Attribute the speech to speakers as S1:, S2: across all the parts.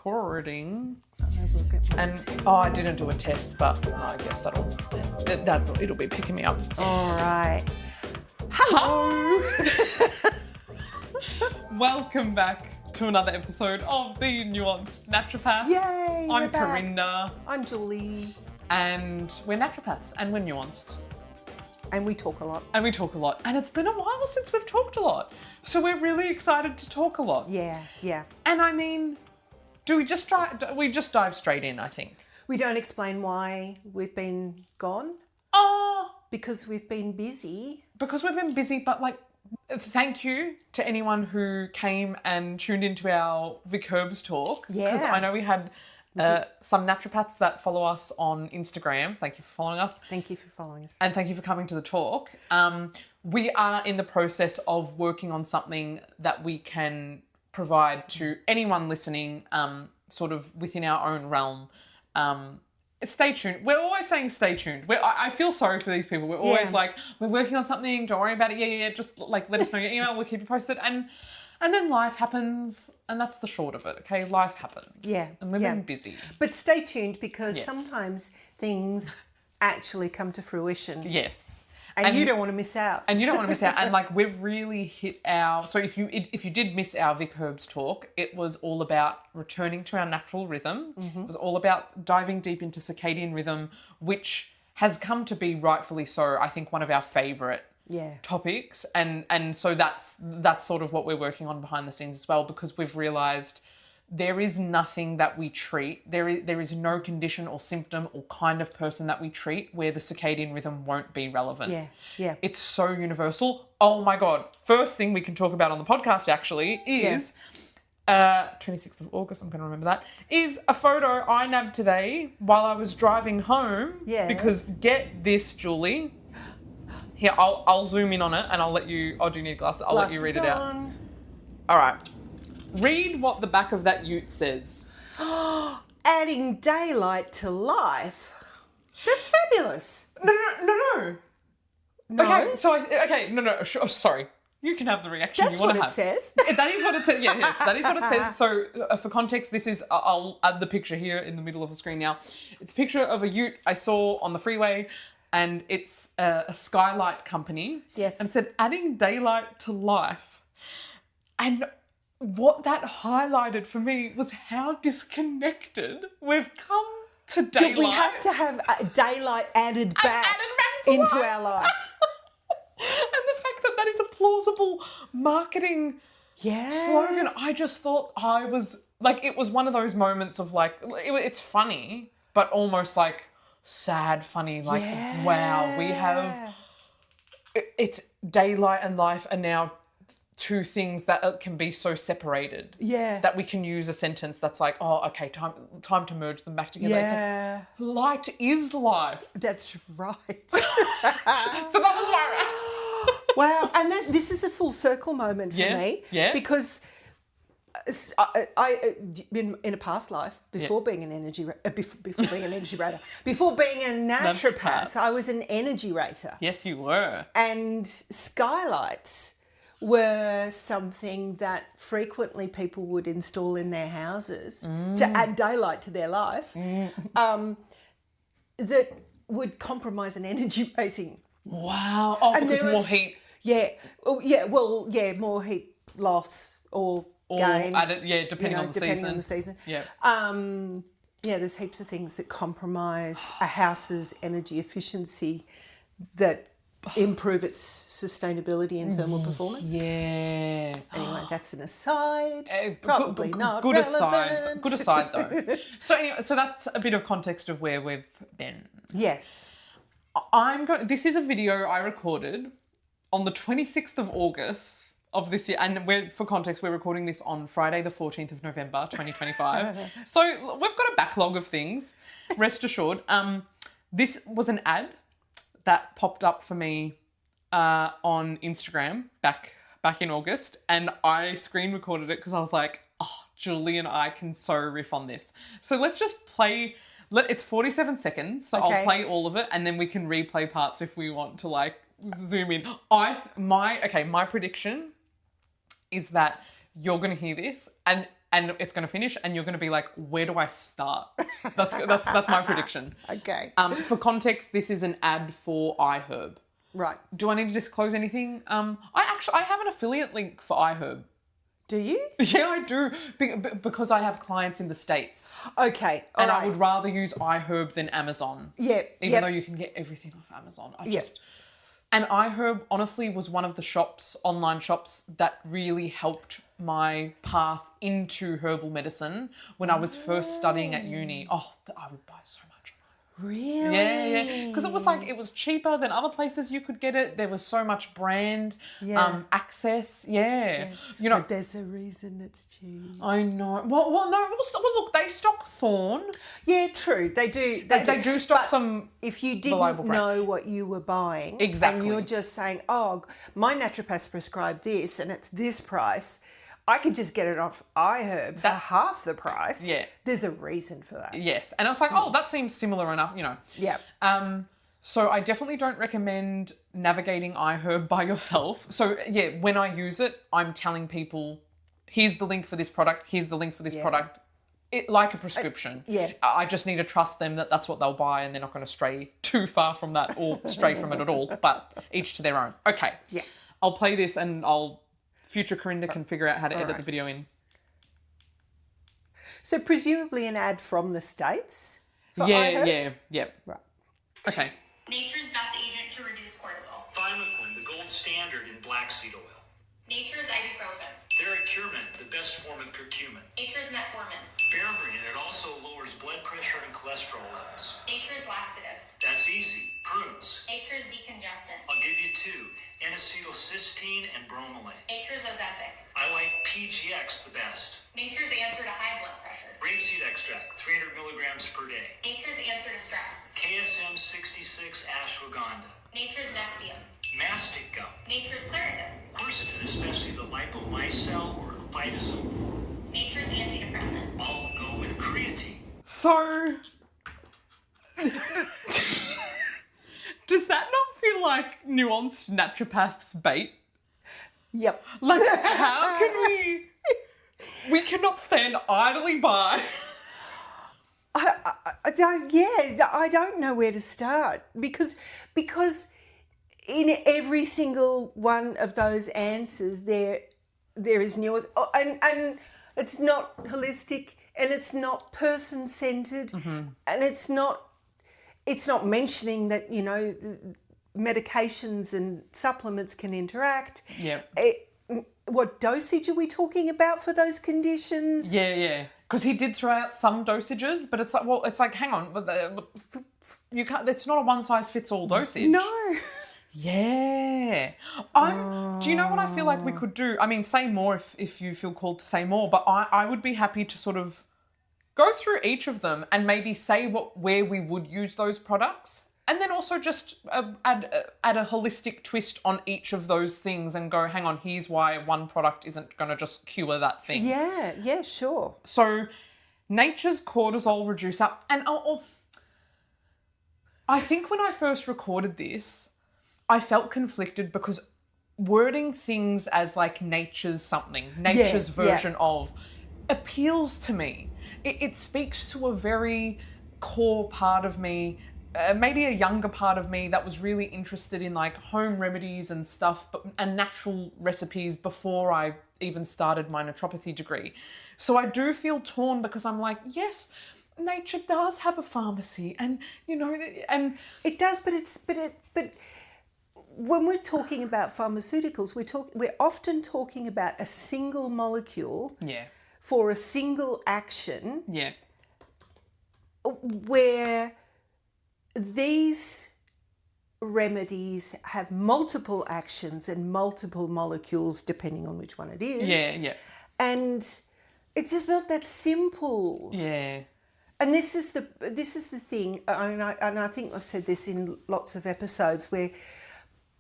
S1: Recording.
S2: And
S1: I didn't do a test, but I guess it'll be picking me up.
S2: all right. Hello.
S1: Welcome back to another episode of the Nuanced Naturopaths.
S2: Yay, we're
S1: I'm
S2: back.
S1: Corinda,
S2: I'm Julie.
S1: and we're naturopaths, and we're nuanced,
S2: And we talk a lot.
S1: and we talk a lot. And it's been a while since we've talked a lot, so we're really excited to talk a lot.
S2: Yeah.
S1: And I mean, we just dive straight in? I think.
S2: We don't explain why we've been gone
S1: Oh.
S2: because we've been busy.
S1: Because we've been busy, but thank you to anyone who came and tuned into our Vic Herbs talk.
S2: Yeah.
S1: Because I know we had some naturopaths that follow us on Instagram. Thank you for following us.
S2: Thank you for following us.
S1: And thank you for coming to the talk. We are in the process of working on something that we can provide to anyone listening, sort of within our own realm. Stay tuned. We're always saying stay tuned. I feel sorry for these people. We're always like, we're working on something. Don't worry about it. Yeah. Just let us know your email. We'll keep you posted. And then life happens, and that's the short of it. Okay, life happens.
S2: Yeah.
S1: And we've been busy.
S2: But stay tuned because
S1: Yes.
S2: sometimes things actually come to fruition.
S1: Yes.
S2: And you don't want to miss out.
S1: And you don't want to miss out. And we've really hit our... So if you did miss our Vic Herbs talk, it was all about returning to our natural rhythm. Mm-hmm. It was all about diving deep into circadian rhythm, which has come to be, rightfully so, I think, one of our favourite topics. And so that's sort of what we're working on behind the scenes as well, because we've realised there is nothing that we treat. There is no condition or symptom or kind of person that we treat where the circadian rhythm won't be relevant.
S2: Yeah.
S1: It's so universal. Oh my God. First thing we can talk about on the podcast actually is 26th of August, I'm going to remember that, is a photo I nabbed today while I was driving home.
S2: Yes.
S1: Because get this, Julie. Here, I'll zoom in on it and I'll let you... Oh, do you need glasses? I'll let you read it out. All right. Read what the back of that ute says.
S2: Adding daylight to life. That's fabulous.
S1: No.
S2: No?
S1: Okay, so sorry. You can have the reaction
S2: That's
S1: you want to
S2: what
S1: have.
S2: it says.
S1: That is what it says. Yes, that is what it says. So for context, this is, I'll add the picture here in the middle of the screen now. It's a picture of a ute I saw on the freeway, and it's a skylight company.
S2: Yes.
S1: And it said, adding daylight to life. And what that highlighted for me was how disconnected we've come to daylight.
S2: We have to have daylight added back into our life.
S1: And the fact that is a plausible marketing slogan, I just thought it was one of those moments of it's funny, but almost sad funny, wow, we have, it's daylight and life are now two things that can be so separated. Yeah. That we can use a sentence that's like, oh, okay, time to merge them back together.
S2: Yeah.
S1: It's light is life.
S2: That's right.
S1: So that was my...
S2: Wow. And this is a full circle moment for me.
S1: Yeah.
S2: Because I in a past life, before being an energy before being an energy rater, before being a naturopath, I was an energy rater.
S1: Yes, you were.
S2: And skylights were something that frequently people would install in their houses to add daylight to their life, that would compromise an energy rating.
S1: Wow. Oh, and because more heat.
S2: Yeah. More heat loss or gain.
S1: Depending on the season. Yeah.
S2: There's heaps of things that compromise a house's energy efficiency that improve its sustainability and thermal performance.
S1: Yeah.
S2: Anyway, that's an aside. Probably not
S1: good
S2: relevant.
S1: Good aside though. So anyway, so that's a bit of context of where we've been.
S2: Yes.
S1: This is a video I recorded on the 26th of August of this year, and for context, we're recording this on Friday the 14th of November 2025. So we've got a backlog of things, rest assured. This was an ad that popped up for me on Instagram back in August, and I screen recorded it because I was like, oh, Julie and I can so riff on this. So let's just play. It's 47 seconds, so
S2: okay.
S1: I'll play all of it, and then we can replay parts if we want to zoom in. My prediction is that you're going to hear this, and and it's going to finish, and you're going to be like, where do I start? That's my prediction.
S2: Okay.
S1: For context, this is an ad for iHerb.
S2: Right.
S1: Do I need to disclose anything? I have an affiliate link for iHerb.
S2: Do you?
S1: Yeah, I do, because I have clients in the States.
S2: Okay.
S1: And I would rather use iHerb than Amazon.
S2: Yeah.
S1: Even though you can get everything off Amazon. And iHerb honestly was one of the online shops that really helped my path into herbal medicine when I was first studying at uni. Oh, I would buy so much.
S2: Really?
S1: Yeah. Because it was cheaper than other places you could get it. There was so much brand access. Yeah. You know,
S2: But there's a reason it's cheap.
S1: I know. Well, no. Look, they stock Thorn.
S2: Yeah, true. They do.
S1: They do stock
S2: But
S1: some.
S2: if you didn't know what you were buying,
S1: Exactly.
S2: and you're just saying, "Oh, my naturopath's prescribed this, and it's this price," I could just get it off iHerb for half the price.
S1: Yeah.
S2: There's a reason for that.
S1: Yes, and I was like, oh, that seems similar enough, you know.
S2: Yeah.
S1: So I definitely don't recommend navigating iHerb by yourself. So yeah, when I use it, I'm telling people, here's the link for this product, here's the link for this product. It like a prescription. I just need to trust them that that's what they'll buy, and they're not going to stray too far from that or stray from it at all. But each to their own. Okay.
S2: Yeah.
S1: I'll play this, and future Corinda can figure out how to edit the video in.
S2: So presumably an ad from the States for
S1: Yeah.
S2: Right.
S1: Okay.
S3: Nature's best agent to reduce cortisol.
S4: Thymoquin, the gold standard in black seed oil.
S3: Nature's ibuprofen.
S4: Theracurmin, the best form of curcumin.
S3: Nature's metformin.
S4: Berberine, it also lowers blood pressure and cholesterol levels.
S3: Nature's laxative.
S4: That's easy. Prunes.
S3: Nature's decongestant.
S4: I'll give you two. N-acetylcysteine and bromelain.
S3: Nature's Ozempic.
S4: I like PGX the best.
S3: Nature's answer to high blood pressure.
S4: Rapeseed extract, 300 milligrams per day.
S3: Nature's answer to stress.
S4: KSM 66 ashwagandha.
S3: Nature's Nexium.
S4: Mastic gum.
S3: Nature's Claritin.
S4: Quercetin, especially the lipomycel or phytosome form.
S3: Nature's antidepressant.
S4: I'll go with creatine.
S1: So, does that not feel like nuanced naturopaths bait?
S2: Yep.
S1: Like, how can we cannot stand idly by.
S2: I don't know where to start because in every single one of those answers there is nuance, and it's not holistic, and it's not person centered, and it's not mentioning that medications and supplements can interact.
S1: Yeah.
S2: What dosage are we talking about for those conditions?
S1: Yeah. Because he did throw out some dosages, but it's like, hang on, but you can't. It's not a one size fits all dosage.
S2: No.
S1: Yeah. Do you know what I feel like we could do? I mean, say more if you feel called to say more, but I would be happy to sort of go through each of them and maybe say where we would use those products. And then also just add a holistic twist on each of those things and go, hang on, here's why one product isn't going to just cure that thing.
S2: Yeah, sure.
S1: So nature's cortisol reducer. And I think when I first recorded this, I felt conflicted because wording things as like nature's something, nature's version of, appeals to me. It speaks to a very core part of me, maybe a younger part of me that was really interested in like home remedies and stuff, and natural recipes before I even started my naturopathy degree. So I do feel torn because I'm like, yes, nature does have a pharmacy, and and
S2: it does, but when we're talking about pharmaceuticals, we're often talking about a single molecule for a single action.
S1: Yeah.
S2: Where these remedies have multiple actions and multiple molecules depending on which one it is.
S1: Yeah.
S2: And it's just not that simple.
S1: Yeah.
S2: And this is the thing, and I think I've said this in lots of episodes, where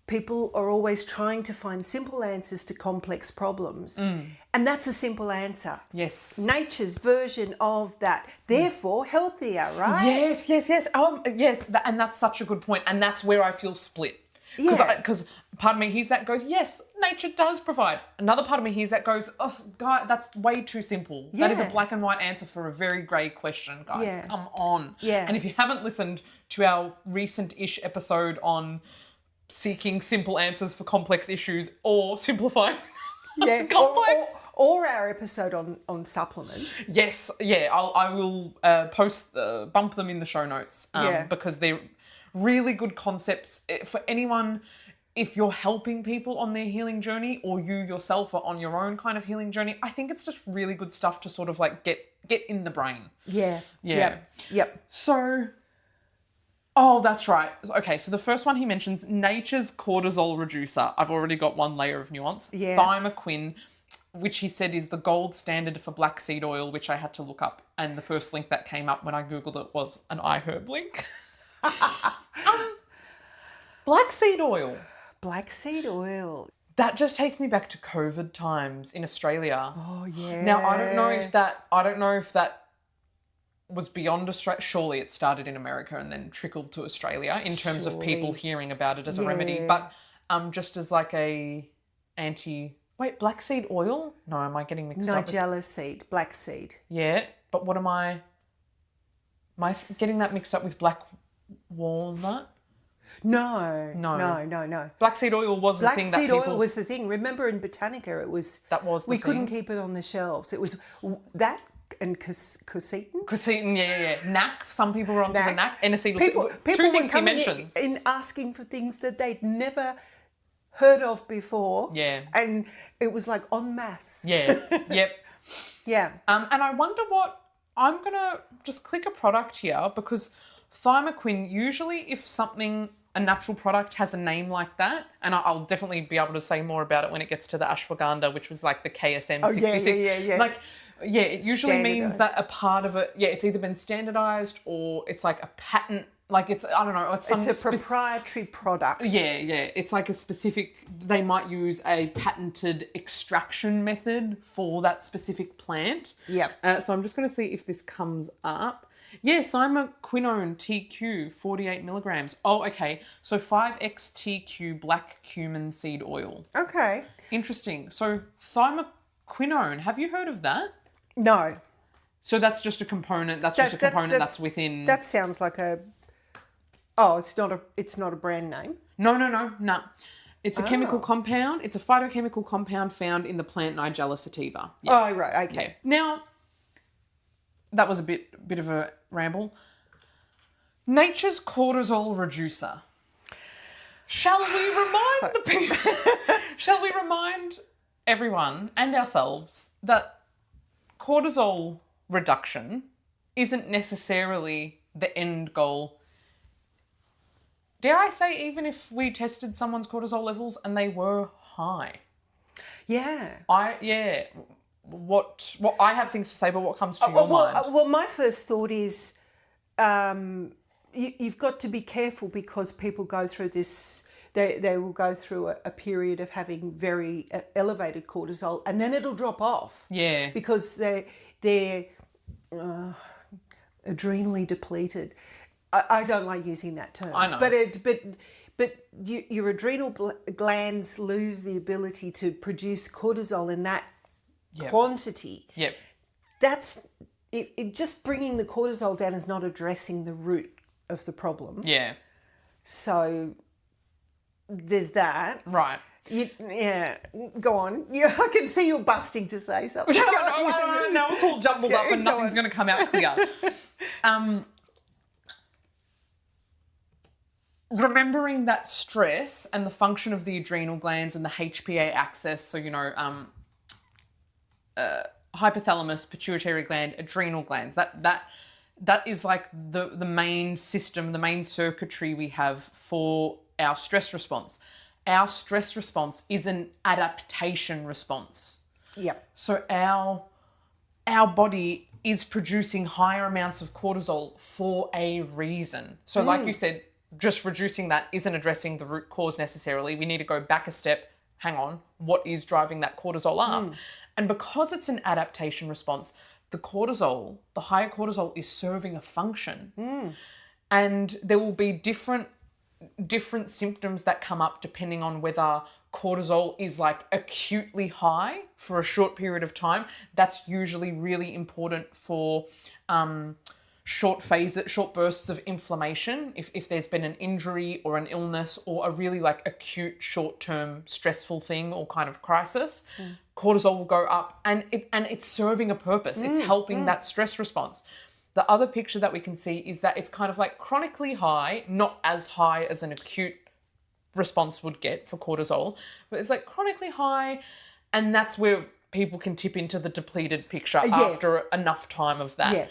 S2: people are always trying to find simple answers to complex problems. And that's a simple answer.
S1: Yes.
S2: Nature's version of that. Therefore, healthier, right?
S1: Yes. Yes, and that's such a good point. And that's where I feel split. Because part of me hears that goes, yes, nature does provide. Another part of me hears that goes, oh, God, that's way too simple. That is a
S2: Yeah.
S1: black and white answer for a very grey question, guys.
S2: Yeah.
S1: Come on.
S2: Yeah.
S1: And if you haven't listened to our recent-ish episode on seeking simple answers for complex issues or simplifying
S2: Yeah.
S1: complex.
S2: Or our episode on supplements.
S1: Yes, yeah, I will bump them in the show notes
S2: Yeah.
S1: because they're really good concepts for anyone. If you're helping people on their healing journey or you yourself are on your own kind of healing journey, I think it's just really good stuff to sort of like get in the brain.
S2: Yeah.
S1: Yeah.
S2: Yep.
S1: So, oh, that's right. Okay, so the first one he mentions, nature's cortisol reducer. I've already got one layer of nuance.
S2: Yeah.
S1: Thymoquin, which he said is the gold standard for black seed oil, which I had to look up. And the first link that came up when I Googled it was an iHerb link. Black seed oil.
S2: Black seed oil.
S1: That just takes me back to COVID times in Australia.
S2: Oh yeah.
S1: Now I don't know if that was beyond Australia. Surely it started in America and then trickled to Australia in terms of people
S2: Surely.
S1: hearing about it as a remedy.
S2: Yeah.
S1: But just as like black seed oil? No, am I getting mixed up?
S2: Nigella seed, black seed.
S1: Yeah, but what am I getting that mixed up with black walnut?
S2: No.
S1: No.
S2: No.
S1: Black seed oil was the
S2: Black
S1: thing that
S2: seed
S1: people...
S2: oil was the thing. Remember in Botanica, it was...
S1: That was the
S2: We couldn't
S1: thing.
S2: keep it on the shelves. It was that and quercetin.
S1: Quercetin, yeah. NAC, some people were onto the NAC. N-acetyl.
S2: People
S1: Two
S2: were
S1: things he
S2: coming
S1: mentions.
S2: in asking for things that they'd never heard of before.
S1: Yeah.
S2: And it was like en masse.
S1: Yeah, yep.
S2: Yeah.
S1: And I wonder what... I'm going to just click a product here because Thymoquin, usually if a natural product has a name like that, and I'll definitely be able to say more about it when it gets to the ashwagandha, which was like the KSM 66.
S2: yeah.
S1: Like, yeah, it usually means
S2: Standardised.
S1: that a part of it, it's either been standardized or it's like a patent, like it's, I don't know, it's some...
S2: It's a proprietary product.
S1: Yeah. It's like a specific, they might use a patented extraction method for that specific plant.
S2: Yep.
S1: So I'm just going to see if this comes up. Yeah, thymoquinone TQ, 48 milligrams. Oh, okay. So 5x TQ black cumin seed oil.
S2: Okay.
S1: Interesting. So thymoquinone, have you heard of that?
S2: No.
S1: So that's just a component. That's within.
S2: That sounds like a... Oh, it's not a brand name.
S1: No. It's a chemical compound. It's a phytochemical compound found in the plant Nigella sativa. Yeah.
S2: Oh, right. Okay.
S1: Yeah. Now, that was a bit of a ramble. Nature's cortisol reducer. Shall we remind the people? Shall we remind everyone and ourselves that cortisol reduction isn't necessarily the end goal? Dare I say, even if we tested someone's cortisol levels and they were high?
S2: Yeah.
S1: What I have things to say, but what comes to your mind?
S2: Well, my first thought is you've got to be careful because people go through this, they will go through a period of having very elevated cortisol and then it'll drop off.
S1: Yeah.
S2: Because they're adrenally depleted. I don't like using that term.
S1: I know.
S2: But your adrenal glands lose the ability to produce cortisol in that quantity.
S1: Yep.
S2: That's it. Just bringing the cortisol down is not addressing the root of the problem.
S1: Yeah.
S2: So there's that.
S1: Right.
S2: Go on. I can see you're busting to say something.
S1: No, it's all jumbled up and
S2: Go
S1: nothing's
S2: on.
S1: going to come out clear. Remembering that stress and the function of the adrenal glands and the HPA axis, so, hypothalamus, pituitary gland, adrenal glands, that is like the main system, the main circuitry we have for our stress response. Our stress response is an adaptation response.
S2: Yep.
S1: So our body is producing higher amounts of cortisol for a reason. So like you said, just reducing that isn't addressing the root cause necessarily. We need to go back a step. Hang on, what is driving that cortisol up? And because it's an adaptation response, the higher cortisol is serving a function. And there will be different different symptoms that come up depending on whether cortisol is like acutely high for a short period of time. That's usually really important for short bursts of inflammation. If there's been an injury or an illness or a really like acute short-term stressful thing or kind of crisis, cortisol will go up, and it's serving a purpose. It's helping that stress response. The other picture that we can see is that it's kind of like chronically high, not as high as an acute response would get for cortisol, but it's like chronically high, and that's where people can tip into the depleted picture after enough time of that.
S2: Yeah.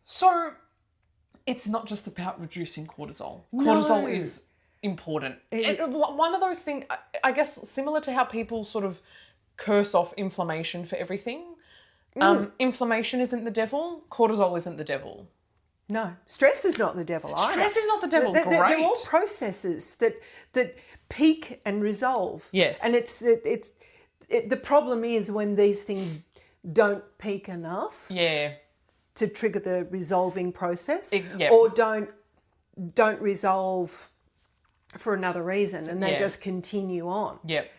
S1: So it's not just about reducing cortisol.
S2: No.
S1: Cortisol is important. One of those things, I guess, similar to how people sort of curse off inflammation for everything. Inflammation isn't the devil. Cortisol isn't the devil.
S2: No, stress is not the devil either.
S1: Stress is not the devil.
S2: They're
S1: Great.
S2: all processes that peak and resolve.
S1: Yes.
S2: And the problem is when these things don't peak enough to trigger the resolving process, or don't resolve for another reason, and they just continue on.
S1: Yep.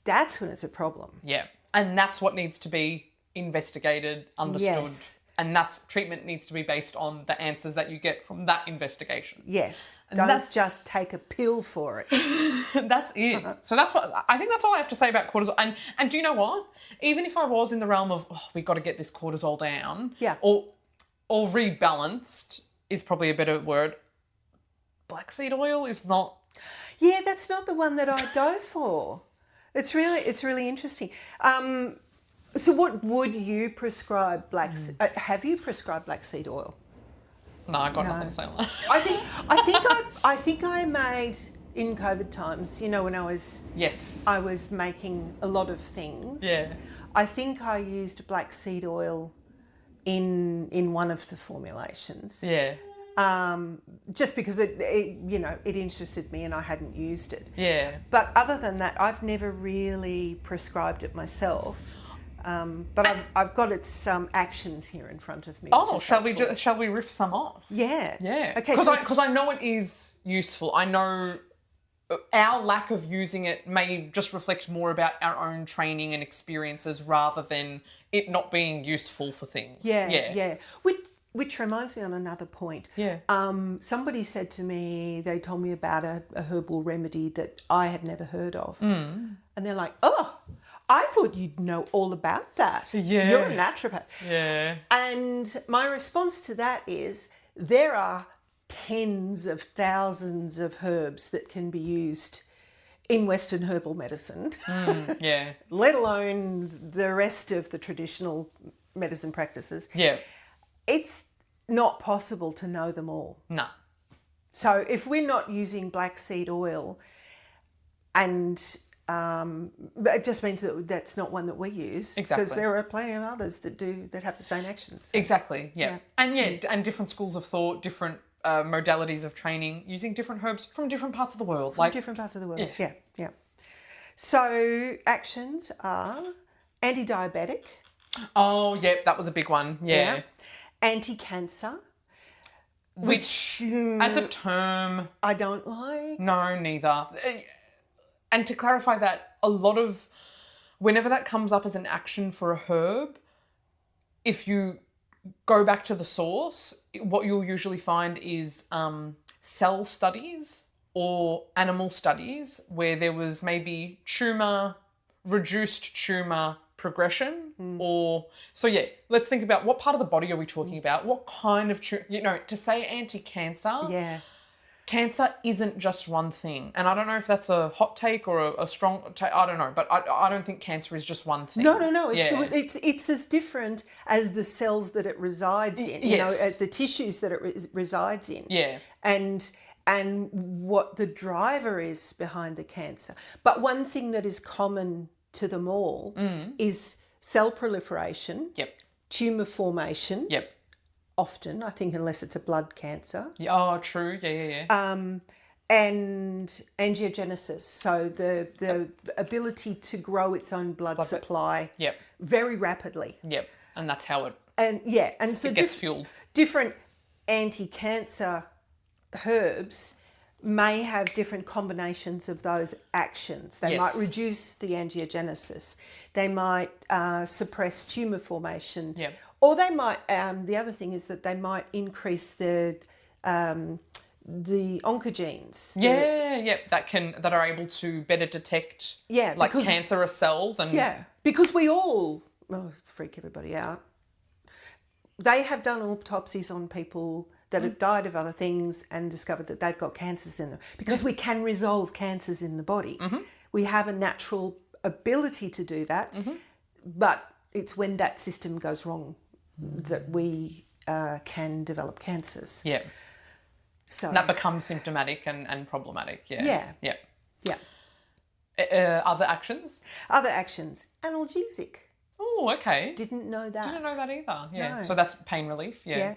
S2: That's when it's a problem.
S1: Yeah. And that's what needs to be investigated, understood.
S2: Yes.
S1: And that's treatment needs to be based on the answers that you get from that investigation.
S2: Yes.
S1: And
S2: Don't just take a pill for it.
S1: That's it. So that's what I think. That's all I have to say about cortisol. And do you know what? Even if I was in the realm of we've got to get this cortisol down, or rebalanced is probably a better word. Black seed oil is not.
S2: Yeah, that's not the one that I go for. It's really interesting. So what would you prescribe have you prescribed black seed oil?
S1: No, I got nothing to say on that.
S2: I think I made in COVID times, when I was making a lot of things.
S1: Yeah.
S2: I think I used black seed oil in one of the formulations.
S1: Yeah.
S2: Just because it interested me and I hadn't used it.
S1: Yeah.
S2: But other than that, I've never really prescribed it myself. But I've got its actions here in front of me.
S1: Oh, shall we riff some off?
S2: Yeah.
S1: Yeah.
S2: Okay.
S1: Because I know it is useful. I know our lack of using it may just reflect more about our own training and experiences rather than it not being useful for things.
S2: Yeah. Which reminds me on another point.
S1: Yeah.
S2: Somebody said to me, they told me about a herbal remedy that I had never heard of. And they're like, oh, I thought you'd know all about that.
S1: Yeah.
S2: You're a naturopath.
S1: Yeah.
S2: And my response to that is there are tens of thousands of herbs that can be used in Western herbal medicine,
S1: Yeah.
S2: let alone the rest of the traditional medicine practices.
S1: Yeah.
S2: It's not possible to know them all.
S1: No.
S2: So if we're not using black seed oil, and it just means that that's not one that we use.
S1: Exactly.
S2: Because there are plenty of others that have the same actions.
S1: Exactly. Yeah. And different schools of thought, different modalities of training, using different herbs from different parts of the world.
S2: From different parts of the world. Yeah. So actions are anti-diabetic.
S1: Oh, yeah, that was a big one. Yeah.
S2: Anti-cancer.
S1: Which as a term,
S2: I don't like.
S1: no, neither. And to clarify that, a lot of, whenever that comes up as an action for a herb, if you go back to the source, what you'll usually find is cell studies or animal studies where there was maybe reduced tumour progression let's think about what part of the body are we talking about? What kind of, to say anti-cancer.
S2: Yeah.
S1: Cancer isn't just one thing. And I don't know if that's a hot take or a strong take. I don't know. But I don't think cancer is just one thing.
S2: No. It's as different as the cells that it resides in, as the tissues that it resides in.
S1: Yeah.
S2: And what the driver is behind the cancer. But one thing that is common to them all is cell proliferation.
S1: Yep.
S2: Tumour formation.
S1: Yep.
S2: Often, I think, unless it's a blood cancer.
S1: Yeah, oh, true. Yeah.
S2: And angiogenesis, so the ability to grow its own blood supply very rapidly.
S1: Yep. And that's how it
S2: so
S1: gets fueled.
S2: Different anti-cancer herbs may have different combinations of those actions. They
S1: Yes.
S2: might reduce the angiogenesis. They might suppress tumour formation.
S1: Yep.
S2: Or they might, the other thing is that they might increase the oncogenes.
S1: That are able to better detect
S2: Yeah,
S1: like
S2: because-
S1: cancerous cells and
S2: Yeah, because we all, freak everybody out. They have done autopsies on people that have died of other things and discovered that they've got cancers in them, because we can resolve cancers in the body. We have a natural ability to do that, but it's when that system goes wrong that we can develop cancers.
S1: yeah.
S2: So
S1: That becomes symptomatic and problematic. Yeah.
S2: Yeah.
S1: Yeah.
S2: yeah.
S1: Other actions?
S2: Other actions, analgesic.
S1: Oh, okay.
S2: Didn't know that.
S1: Didn't know that either. Yeah.
S2: No.
S1: So that's pain relief. Yeah.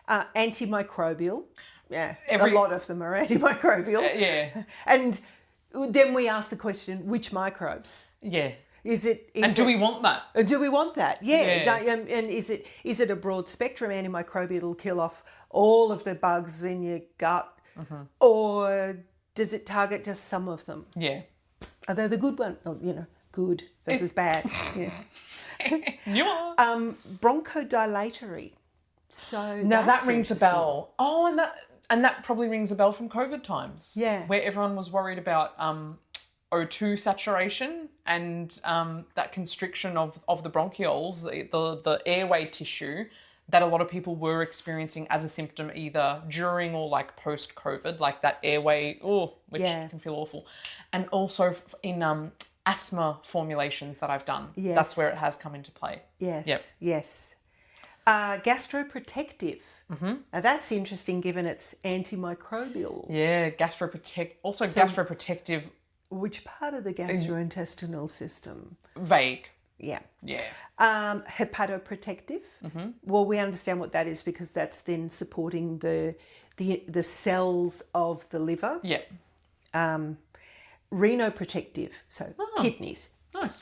S2: Yeah. Antimicrobial. Yeah.
S1: Every-
S2: A lot of them are antimicrobial.
S1: Yeah.
S2: And then we ask the question, which microbes?
S1: Yeah.
S2: And
S1: Do we want that?
S2: do we want that? Yeah.
S1: Yeah.
S2: And is it a broad spectrum antimicrobial that'll kill off all of the bugs in your gut, or does it target just some of them?
S1: Yeah.
S2: Are they the good one? Oh, good versus bad. Yeah.
S1: You are.
S2: Bronchodilatory. So
S1: Now that
S2: that's
S1: rings a
S2: interesting.
S1: bell. Oh, and that probably rings a bell from COVID times.
S2: Yeah.
S1: Where everyone was worried about O2 saturation and that constriction of the bronchioles, the airway tissue that a lot of people were experiencing as a symptom either during or like post-COVID, like that airway, which
S2: Yeah.
S1: can feel awful. And also in asthma formulations that I've done.
S2: Yes.
S1: That's where it has come into play.
S2: Yes.
S1: Yep.
S2: Yes. Gastroprotective. Now that's interesting given it's antimicrobial.
S1: Yeah, gastroprotective,
S2: Which part of the gastrointestinal system?
S1: vague.
S2: Yeah.
S1: Yeah.
S2: Hepatoprotective. Well, we understand what that is because that's then supporting the cells of the liver.
S1: Yeah.
S2: Renoprotective, so kidneys.
S1: Nice.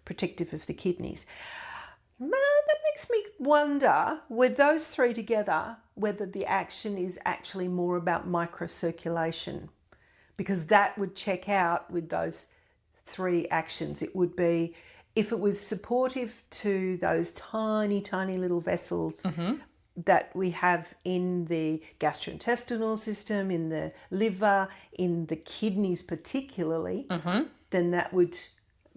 S2: Protective of the kidneys. That makes me wonder, with those three together, whether the action is actually more about microcirculation, because that would check out with those three actions. It would be, if it was supportive to those tiny, tiny little vessels that we have in the gastrointestinal system, in the liver, in the kidneys particularly, then that would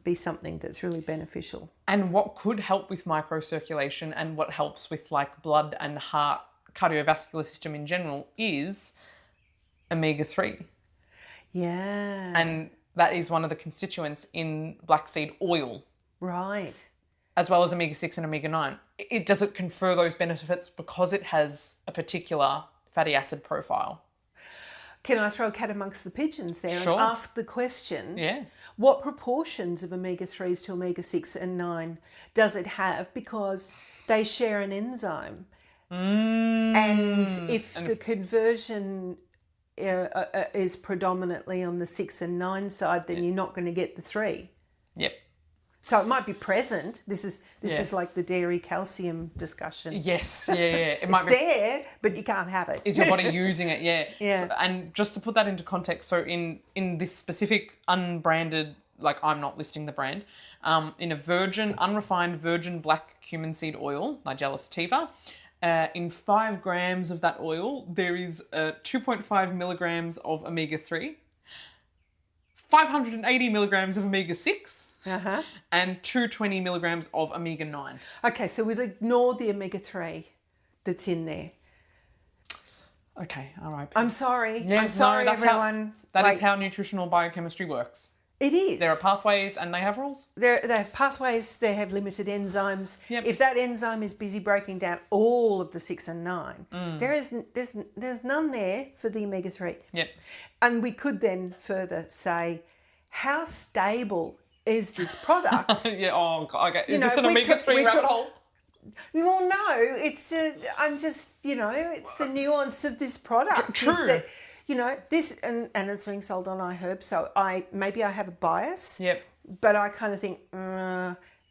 S2: be something that's really beneficial.
S1: And what could help with microcirculation and what helps with like blood and heart, cardiovascular system in general is omega-3.
S2: Yeah.
S1: And that is one of the constituents in black seed oil,
S2: Right.
S1: as well as omega-6 and omega-9. Does it confer those benefits because it has a particular fatty acid profile?
S2: Can I throw a cat amongst the pigeons there
S1: Sure.
S2: and ask the question,
S1: Yeah.
S2: what proportions of omega-3s to omega-6 and 9 does it have? Because they share an enzyme. And if the conversion is predominantly on the 6 and 9 side, then you're not going to get the 3.
S1: Yep.
S2: So it might be present. This is
S1: Yeah.
S2: like the dairy calcium discussion.
S1: Yes. Yeah. It might
S2: It's
S1: be.
S2: there, but you can't have it.
S1: Is your body using it? Yeah.
S2: Yeah.
S1: So, and just to put that into context, so in this specific unbranded, like I'm not listing the brand, in a unrefined virgin black cumin seed oil, Nigella sativa, in 5 grams of that oil, there is 2.5 milligrams of omega-3, 580 milligrams of omega-6,
S2: Uh-huh.
S1: and 220 milligrams of omega-9.
S2: Okay, so we'll ignore the omega-3 that's in there.
S1: Okay, all right.
S2: I'm sorry.
S1: Yeah,
S2: I'm sorry,
S1: that's
S2: everyone.
S1: That is how nutritional biochemistry works.
S2: It is.
S1: There are pathways and they have rules.
S2: They have pathways, they have limited enzymes.
S1: Yep.
S2: If that enzyme is busy breaking down all of the 6 and 9, there's none there for the omega-3.
S1: Yep.
S2: And we could then further say, how stable is this product?
S1: Yeah, oh, God, okay. Is
S2: know,
S1: this an
S2: we took-
S1: omega-3
S2: we
S1: rabbit
S2: took-
S1: hole?
S2: Well, no, it's it's the nuance of this product. is
S1: True.
S2: that, this and it's being sold on iHerb, so I have a bias.
S1: Yep.
S2: But I kind of think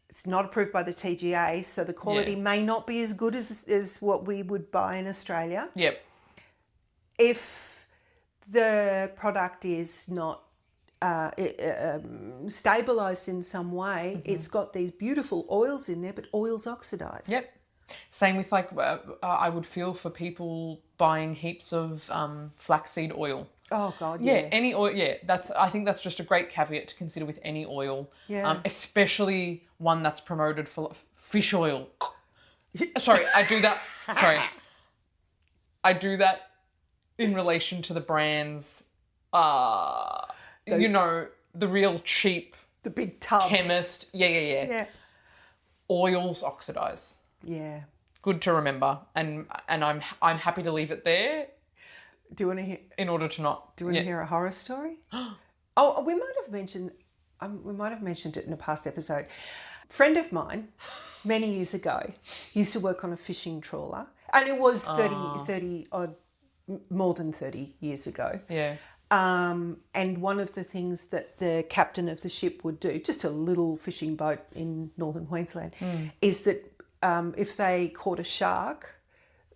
S2: it's not approved by the TGA, so the quality
S1: Yeah.
S2: may not be as good as what we would buy in Australia.
S1: Yep.
S2: If the product is not stabilized in some way, it's got these beautiful oils in there, but oils oxidize.
S1: Yep. Same with like, I would feel for people buying heaps of flaxseed oil.
S2: Oh God,
S1: Yeah,
S2: yeah.
S1: any oil. Yeah, I think that's just a great caveat to consider with any oil.
S2: Yeah.
S1: Especially one that's promoted for fish oil. Sorry, I do that. Sorry, I do that in relation to the brands. You know, the real cheap
S2: The big tubs.
S1: chemist. Yeah.
S2: Yeah.
S1: Oils oxidize.
S2: Yeah.
S1: Good to remember, and I'm happy to leave it there
S2: Do you want to hear?
S1: in order to not.
S2: Do you want to hear a horror story? Oh, we might have mentioned. We might have mentioned it in a past episode. A friend of mine, many years ago, used to work on a fishing trawler, and it was 30 odd, more than 30 years ago.
S1: Yeah.
S2: And one of the things that the captain of the ship would do, just a little fishing boat in northern Queensland, is that if they caught a shark,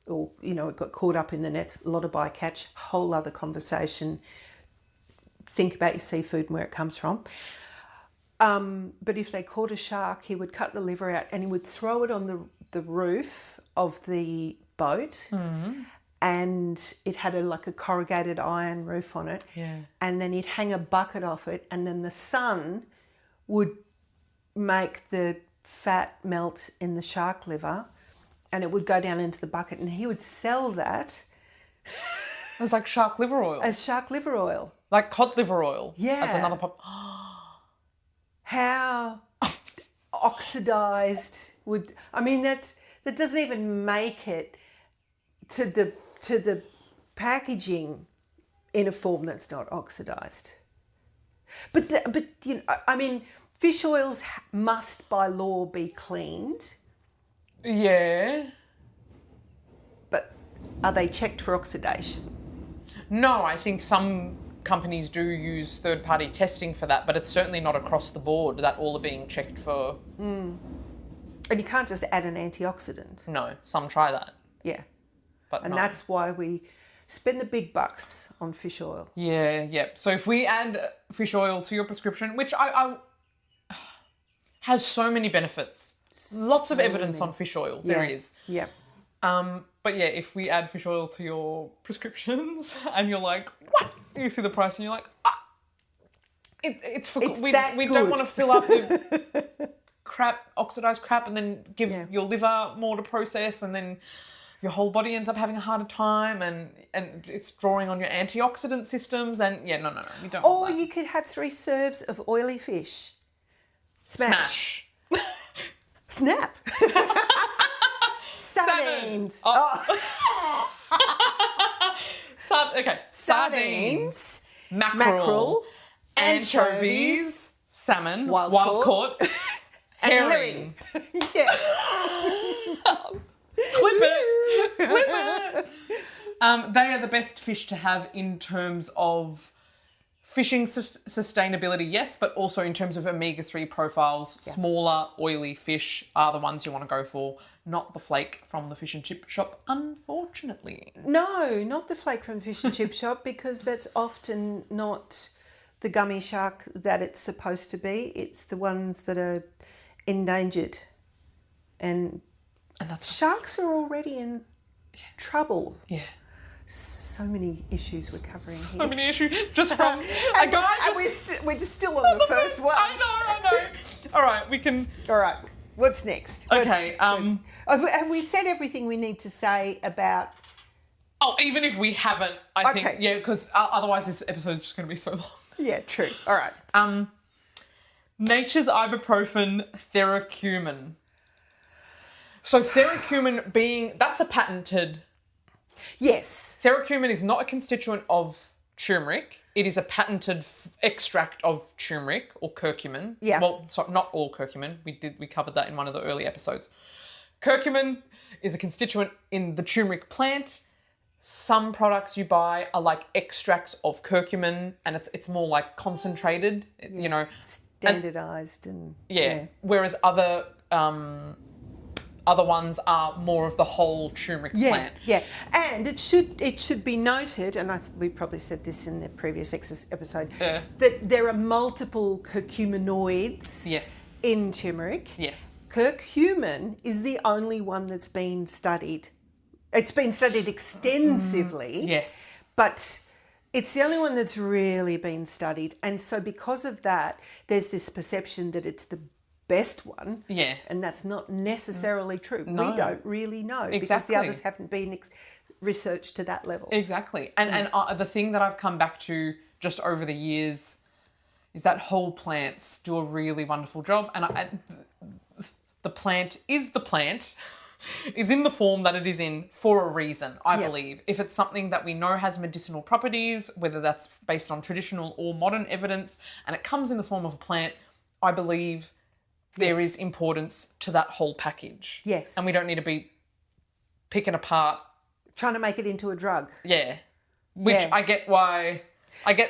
S2: or it got caught up in the net, a lot of bycatch, whole other conversation. Think about your seafood and where it comes from. But if they caught a shark, he would cut the liver out and he would throw it on the roof of the boat. And it had a corrugated iron roof on it.
S1: Yeah.
S2: And then he'd hang a bucket off it, and then the sun would make the fat melt in the shark liver, and it would go down into the bucket, and he would sell that
S1: It was like shark liver oil.
S2: as shark liver oil.
S1: Like cod liver oil.
S2: Yeah.
S1: That's another pop.
S2: How oxidized would that doesn't even make it to the packaging in a form that's not oxidized. But fish oils must by law be cleaned,
S1: Yeah.
S2: but are they checked for oxidation?
S1: No, I think some companies do use third-party testing for that, but it's certainly not across the board that all are being checked for.
S2: And you can't just add an antioxidant.
S1: No, some try that,
S2: Yeah.
S1: but
S2: And
S1: no.
S2: that's why we spend the big bucks on fish oil.
S1: Yeah. So if we add fish oil to your prescription, which I has so many benefits, lots of evidence on fish oil, there is.
S2: Yeah.
S1: But yeah, if we add fish oil to your prescriptions and you're like, what? You see the price and you're like, it's for
S2: It's
S1: we
S2: that
S1: don't
S2: good.
S1: want to fill up with crap, oxidized crap, and then give
S2: Yeah.
S1: your liver more to process, and then your whole body ends up having a harder time, and it's drawing on your antioxidant systems, and no, we don't
S2: Or
S1: want that.
S2: you could have 3 serves of oily fish. Smash. Snap. Sardines.
S1: Oh. Okay.
S2: Sardines.
S1: Mackerel, anchovies, salmon, wild caught, herring.
S2: Yes.
S1: Clip it. They are the best fish to have in terms of fishing sustainability, yes, but also in terms of omega-3 profiles. Smaller, oily fish are the ones you want to go for, not the flake from the fish and chip shop, unfortunately.
S2: No, not the flake from fish and chip shop, because that's often not the gummy shark that it's supposed to be. It's the ones that are endangered. And
S1: that's
S2: sharks are already in trouble.
S1: Yeah.
S2: So many issues we're covering here.
S1: So many issues just from a guy.
S2: And we're just still on the first one.
S1: I know. All right, we can.
S2: All right. What's next?
S1: Okay,
S2: Have we said everything we need to say about?
S1: Oh, even if we haven't, I
S2: Okay.
S1: think because otherwise this episode is just going to be so long.
S2: Yeah, true. All right.
S1: Nature's ibuprofen theracumin. So theracumin that's a patented.
S2: Yes.
S1: Theracumin is not a constituent of turmeric. It is a patented extract of turmeric or curcumin.
S2: Yeah.
S1: Well, sorry, not all curcumin. We covered that in one of the early episodes. Curcumin is a constituent in the turmeric plant. Some products you buy are like extracts of curcumin, and it's more like concentrated,
S2: Standardized and
S1: yeah. Whereas other Other ones are more of the whole turmeric plant.
S2: Yeah, and it should be noted, and we probably said this in the previous episode, that there are multiple curcuminoids
S1: Yes.
S2: in turmeric.
S1: Yes.
S2: Curcumin is the only one that's been studied. It's been studied extensively.
S1: Yes.
S2: But it's the only one that's really been studied. And so because of that, there's this perception that it's the best one.
S1: Yeah.
S2: And that's not necessarily true.
S1: No.
S2: We don't really know because
S1: Exactly.
S2: the others haven't been researched to that level.
S1: Exactly. And the thing that I've come back to just over the years is that whole plants do a really wonderful job. And the plant is in the form that it is in for a reason, I believe. If it's something that we know has medicinal properties, whether that's based on traditional or modern evidence, and it comes in the form of a plant, I believe there is importance to that whole package.
S2: Yes.
S1: And we don't need to be picking apart.
S2: Trying to make it into a drug.
S1: Yeah. Which I get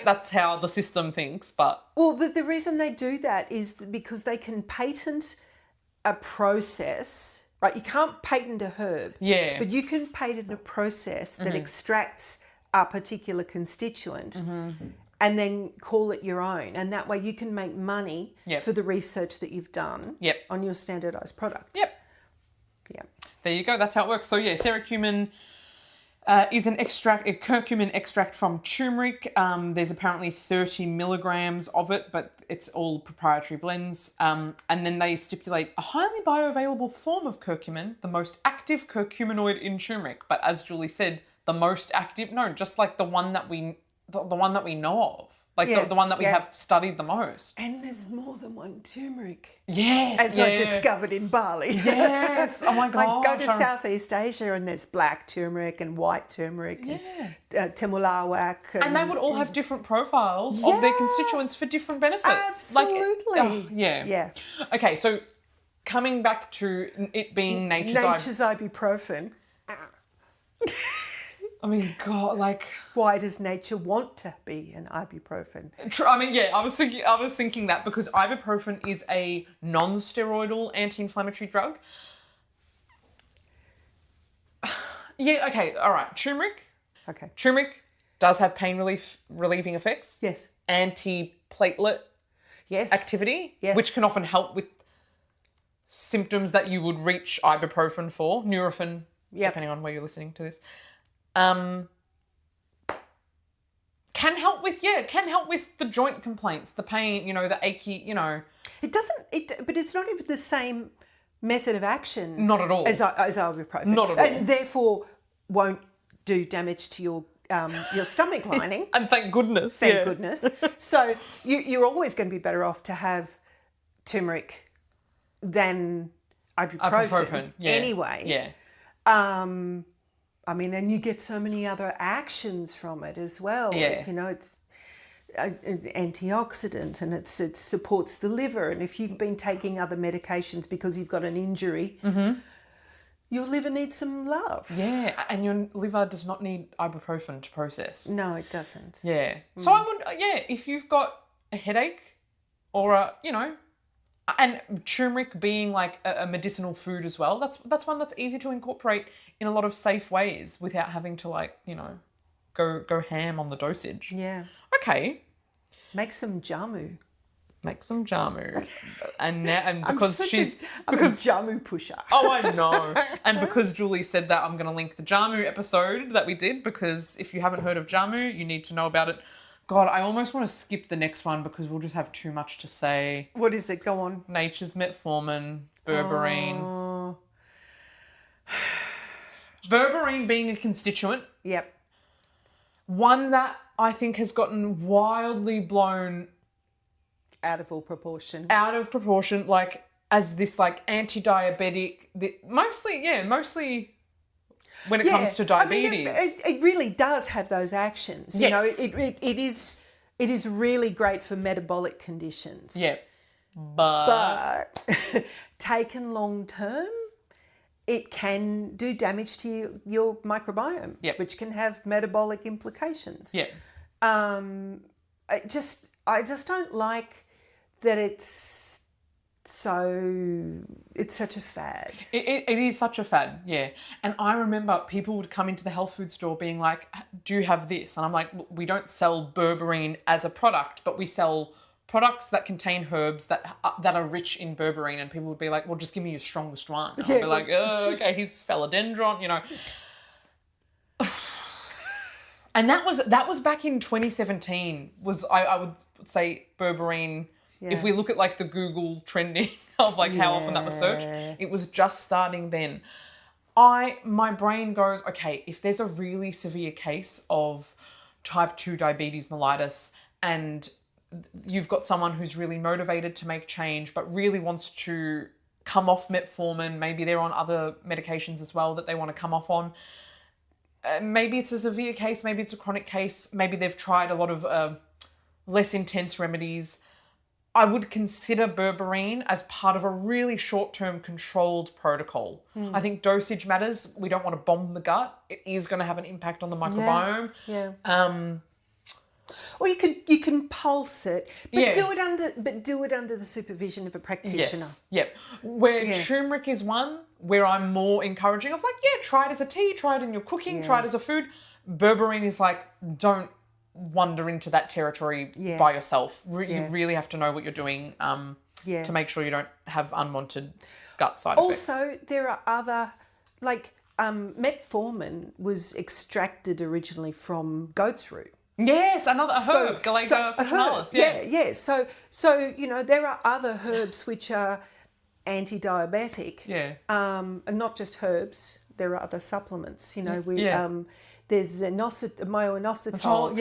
S1: that's how the system thinks, but...
S2: Well, but the reason they do that is because they can patent a process, right? You can't patent a herb.
S1: Yeah.
S2: But you can patent a process that extracts a particular constituent and then call it your own. And that way you can make money for the research that you've done on your standardized product.
S1: Yep.
S2: Yeah.
S1: There you go. That's how it works. So yeah, theracumin is a curcumin extract from turmeric. There's apparently 30 milligrams of it, but it's all proprietary blends. And then they stipulate a highly bioavailable form of curcumin, the most active curcuminoid in turmeric. But as Julie said, the most active, no, just like the one that we know of. Like the one that we have studied the most.
S2: And there's more than one turmeric.
S1: Yes.
S2: As I discovered in Bali.
S1: Yes. Oh my God.
S2: Like go to Southeast Asia and there's black turmeric and white turmeric and temulawak.
S1: And they would all have different profiles of their constituents for different benefits.
S2: Absolutely.
S1: Yeah. Okay, so coming back to it being nature's
S2: ibuprofen.
S1: I mean, God, like...
S2: Why does nature want to be an ibuprofen?
S1: I mean, yeah, I was thinking that because ibuprofen is a non-steroidal anti-inflammatory drug. Yeah, okay, all right. Turmeric.
S2: Okay.
S1: Turmeric does have pain relieving effects.
S2: Yes.
S1: Anti-platelet activity, which can often help with symptoms that you would reach ibuprofen for, Nurofen, depending on where you're listening to this. Can help with the joint complaints, the pain, the achy,
S2: It doesn't, but it's not even the same method of action.
S1: Not at all.
S2: As ibuprofen.
S1: Not at all.
S2: And therefore won't do damage to your stomach lining.
S1: And thank goodness.
S2: Thank goodness. So you're always going to be better off to have turmeric than ibuprofen. Anyway.
S1: Yeah.
S2: I mean, and you get so many other actions from it as well.
S1: Yeah.
S2: It's an antioxidant and it supports the liver. And if you've been taking other medications because you've got an injury, your liver needs some love.
S1: Yeah, and your liver does not need ibuprofen to process.
S2: No, it doesn't.
S1: Yeah. So I would, if you've got a headache or and turmeric being like a medicinal food as well, that's one that's easy to incorporate in a lot of safe ways without having to go ham on the dosage.
S2: Yeah.
S1: Okay.
S2: Make some jamu.
S1: And because
S2: I'm a jamu pusher.
S1: Oh, I know. And because Julie said that, I'm going to link the jamu episode that we did, because if you haven't heard of jamu, you need to know about it. God, I almost want to skip the next one because we'll just have too much to say.
S2: What is it? Go on.
S1: Nature's metformin, berberine.
S2: Oh.
S1: Berberine being a constituent.
S2: Yep.
S1: One that I think has gotten wildly blown
S2: out of all proportion.
S1: Like as this like anti-diabetic, mostly when it comes to diabetes.
S2: I mean, it really does have those actions.
S1: Yes.
S2: It is really great for metabolic conditions.
S1: Yeah. But
S2: taken long term, it can do damage to your microbiome, which can have metabolic implications.
S1: Yeah.
S2: I just don't like that it's so it's such a fad.
S1: It is such a fad, yeah. And I remember people would come into the health food store being like, do you have this? And I'm like, look, we don't sell berberine as a product, but we sell products that contain herbs that are rich in berberine. And people would be like, well, just give me your strongest one. And I'd be like, oh, okay, here's philodendron, you know. And that was back in 2017, I would say berberine.
S2: Yeah.
S1: If we look at like the Google trending of like how often that was searched, it was just starting then. My brain goes, okay, if there's a really severe case of type 2 diabetes mellitus and you've got someone who's really motivated to make change but really wants to come off metformin, maybe they're on other medications as well that they want to come off on. Maybe it's a severe case, maybe it's a chronic case, maybe they've tried a lot of less intense remedies. I would consider berberine as part of a really short-term controlled protocol. I think dosage matters. We don't want to bomb the gut. It is going to have an impact on the microbiome.
S2: Yeah. Or you can pulse it, but do it under the supervision of a practitioner.
S1: Yes. Yep. Where turmeric is one where I'm more encouraging of like, try it as a tea, try it in your cooking, try it as a food. Berberine is like, don't wander into that territory by yourself. You really have to know what you're doing to make sure you don't have unwanted gut side effects.
S2: Also, there are other, like metformin was extracted originally from goat's root.
S1: Yes, another herb, Galega officinalis.
S2: Yeah. So there are other herbs which are anti-diabetic.
S1: Yeah.
S2: And not just herbs. There are other supplements. There's myo-inositol.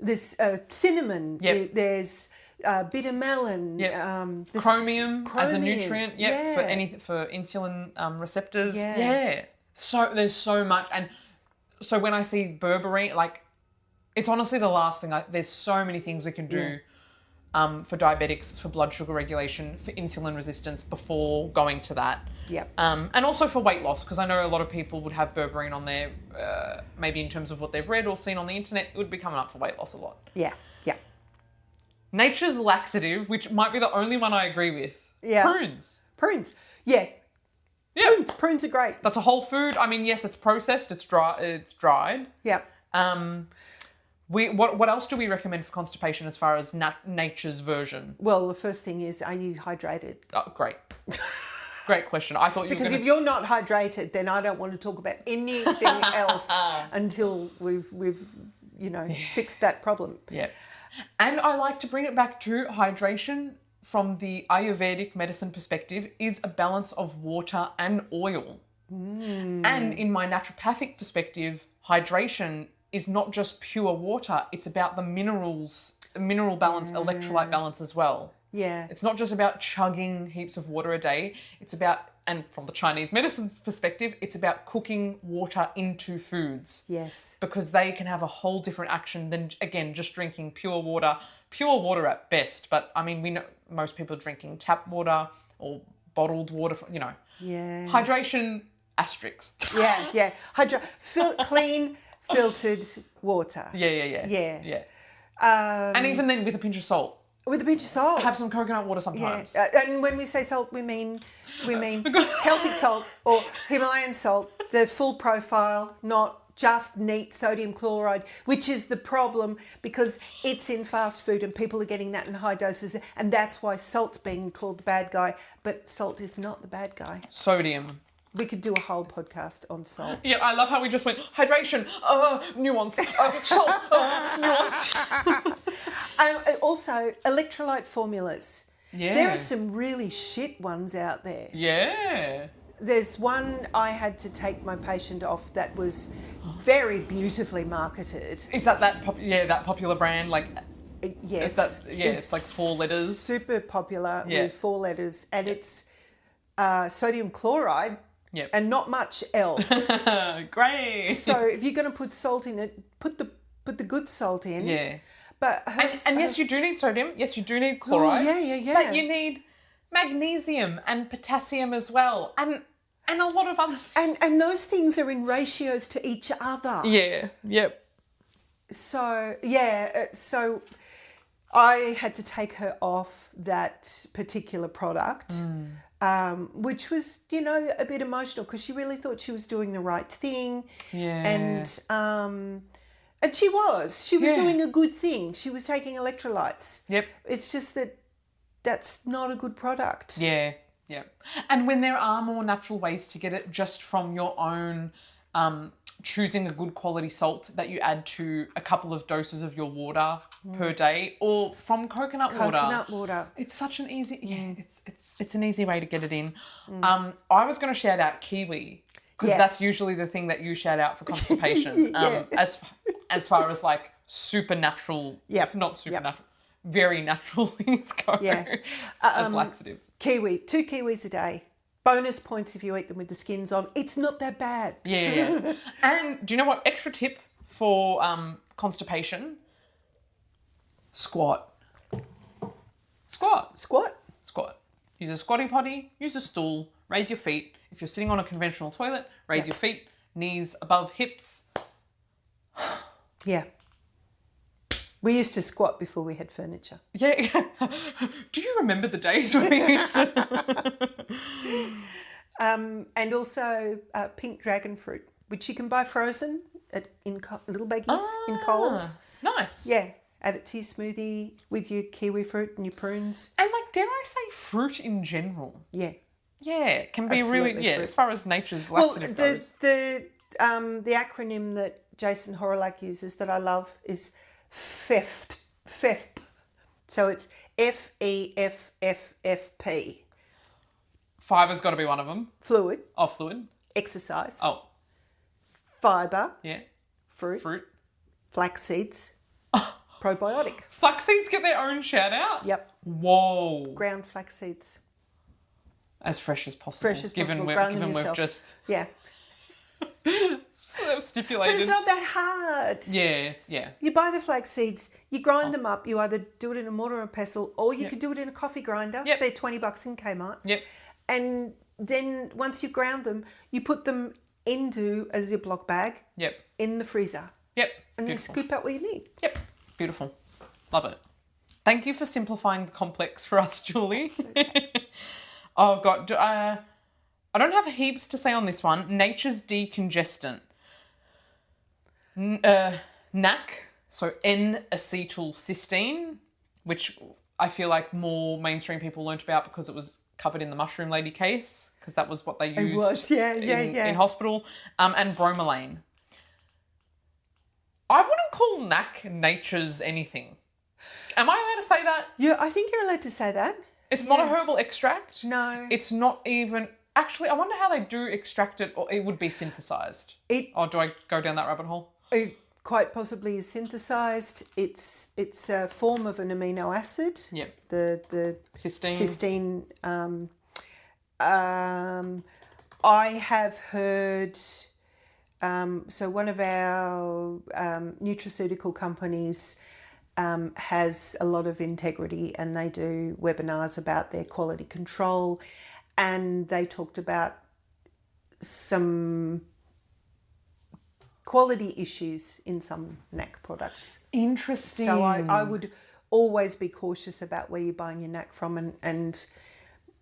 S2: There's cinnamon.
S1: Yep.
S2: There's bitter melon.
S1: Yep. Chromium as a nutrient. For insulin receptors. Yeah. So there's so much, and so when I see berberine, like it's honestly the last thing. There's so many things we can do. For diabetics, for blood sugar regulation, for insulin resistance before going to that.
S2: Yep.
S1: And also for weight loss, because I know a lot of people would have berberine on there, maybe in terms of what they've read or seen on the internet, it would be coming up for weight loss a lot.
S2: Yeah.
S1: Nature's laxative, which might be the only one I agree with.
S2: Yeah. Prunes. Yeah. Prunes are great.
S1: That's a whole food. I mean, yes, it's processed, it's dried.
S2: Yeah.
S1: What else do we recommend for constipation as far as nature's version?
S2: Well, the first thing is, are you hydrated?
S1: Oh, great. Great question. I thought you
S2: because
S1: were
S2: if you're not hydrated, then I don't want to talk about anything else until we've fixed that problem.
S1: Yeah. And I like to bring it back to hydration from the Ayurvedic medicine perspective is a balance of water and oil. And in my naturopathic perspective, hydration is not just pure water, it's about the minerals, mineral balance, electrolyte balance as well.
S2: Yeah.
S1: It's not just about chugging heaps of water a day, it's about, and from the Chinese medicine perspective, it's about cooking water into foods.
S2: Yes.
S1: Because they can have a whole different action than, again, just drinking pure water at best. But I mean, we know most people are drinking tap water or bottled water,
S2: Yeah.
S1: Hydration, asterisks.
S2: Yeah. Clean, filtered water.
S1: Yeah. And even then with a pinch of salt.
S2: With a pinch of salt.
S1: Have some coconut water sometimes.
S2: And when we say salt, we mean Celtic salt or Himalayan salt, the full profile, not just neat sodium chloride, which is the problem because it's in fast food and people are getting that in high doses, and that's why salt's being called the bad guy, but salt is not the bad guy.
S1: Sodium.
S2: We could do a whole podcast on salt.
S1: Yeah, I love how we just went hydration, nuance, salt, nuance.
S2: Also, electrolyte formulas.
S1: Yeah.
S2: There are some really shit ones out there.
S1: Yeah.
S2: There's one I had to take my patient off that was very beautifully marketed.
S1: Is that popular brand? Like,
S2: yes.
S1: It's like 4 letters.
S2: Super popular with 4 letters, and it's sodium chloride.
S1: Yep.
S2: And not much else.
S1: Great.
S2: So if you're going to put salt in it, put the good salt in.
S1: Yeah.
S2: But
S1: and yes, you do need sodium. Yes, you do need chloride.
S2: Oh, yeah.
S1: But you need magnesium and potassium as well, and a lot of other.
S2: And those things are in ratios to each other.
S1: Yeah. Yep.
S2: So I had to take her off that particular product, which was, a bit emotional because she really thought she was doing the right thing.
S1: Yeah.
S2: And she was doing a good thing. She was taking electrolytes.
S1: Yep.
S2: It's just that that's not a good product.
S1: Yeah. Yeah. And when there are more natural ways to get it just from your own choosing a good quality salt that you add to a couple of doses of your water per day, or from coconut water. It's such an easy it's an easy way to get it in. I was going to shout out kiwi because that's usually the thing that you shout out for constipation. As far as like supernatural, not supernatural, very natural things go as laxatives.
S2: Kiwi, 2 kiwis a day. Bonus points if you eat them with the skins on. It's not that bad.
S1: Yeah. And do you know what? Extra tip for constipation? Squat. Use a squatty potty, use a stool, raise your feet. If you're sitting on a conventional toilet, raise your feet, knees above hips.
S2: Yeah. We used to squat before we had furniture.
S1: Yeah. Do you remember the days when we used to?
S2: And also pink dragon fruit, which you can buy frozen in little baggies in Coles.
S1: Nice.
S2: Yeah. Add it to your smoothie with your kiwi fruit and your prunes.
S1: And like, dare I say fruit in general?
S2: Yeah.
S1: Yeah, it can be
S2: Absolutely
S1: really,
S2: fruit.
S1: As far as nature's laxative goes.
S2: The acronym that Jason Horolak uses that I love is FEFP. So it's FEFFFP.
S1: Fiber's got to be one of them.
S2: Fluid.
S1: Oh, fluid.
S2: Exercise.
S1: Oh.
S2: Fiber.
S1: Yeah.
S2: Fruit. Flax seeds. Probiotic.
S1: Flax seeds get their own shout out?
S2: Yep.
S1: Whoa.
S2: Ground flax seeds.
S1: As fresh as possible.
S2: Grown them
S1: Given
S2: yourself.
S1: we've just
S2: Yeah.
S1: stipulated.
S2: But it's not that hard.
S1: Yeah.
S2: You buy the flax seeds, you grind them up. You either do it in a mortar or pestle, or you could do it in a coffee grinder.
S1: Yep.
S2: They're $20 in Kmart.
S1: Yep.
S2: And then once you've ground them, you put them into a Ziploc bag.
S1: Yep.
S2: In the freezer.
S1: Yep.
S2: And
S1: Beautiful.
S2: you scoop out what you need.
S1: Yep. Beautiful. Love it. Thank you for simplifying the complex for us, Julie. Oh, God. I don't have heaps to say on this one. Nature's decongestant. NAC, so N-acetylcysteine, which I feel like more mainstream people learnt about because it was covered in the Mushroom Lady case, because that was what they used
S2: It was,
S1: in hospital, and bromelain. I wouldn't call NAC nature's anything. Am I allowed to say that?
S2: Yeah, I think you're allowed to say that.
S1: It's not a herbal extract.
S2: No.
S1: It's not even... Actually, I wonder how they do extract it, or it would be synthesised. Or do I go down that rabbit hole?
S2: It quite possibly is synthesised. It's a form of an amino acid.
S1: Yep.
S2: The
S1: Cysteine.
S2: I have heard... so one of our nutraceutical companies has a lot of integrity, and they do webinars about their quality control, and they talked about some quality issues in some NAC products.
S1: Interesting.
S2: So I would always be cautious about where you're buying your NAC from, and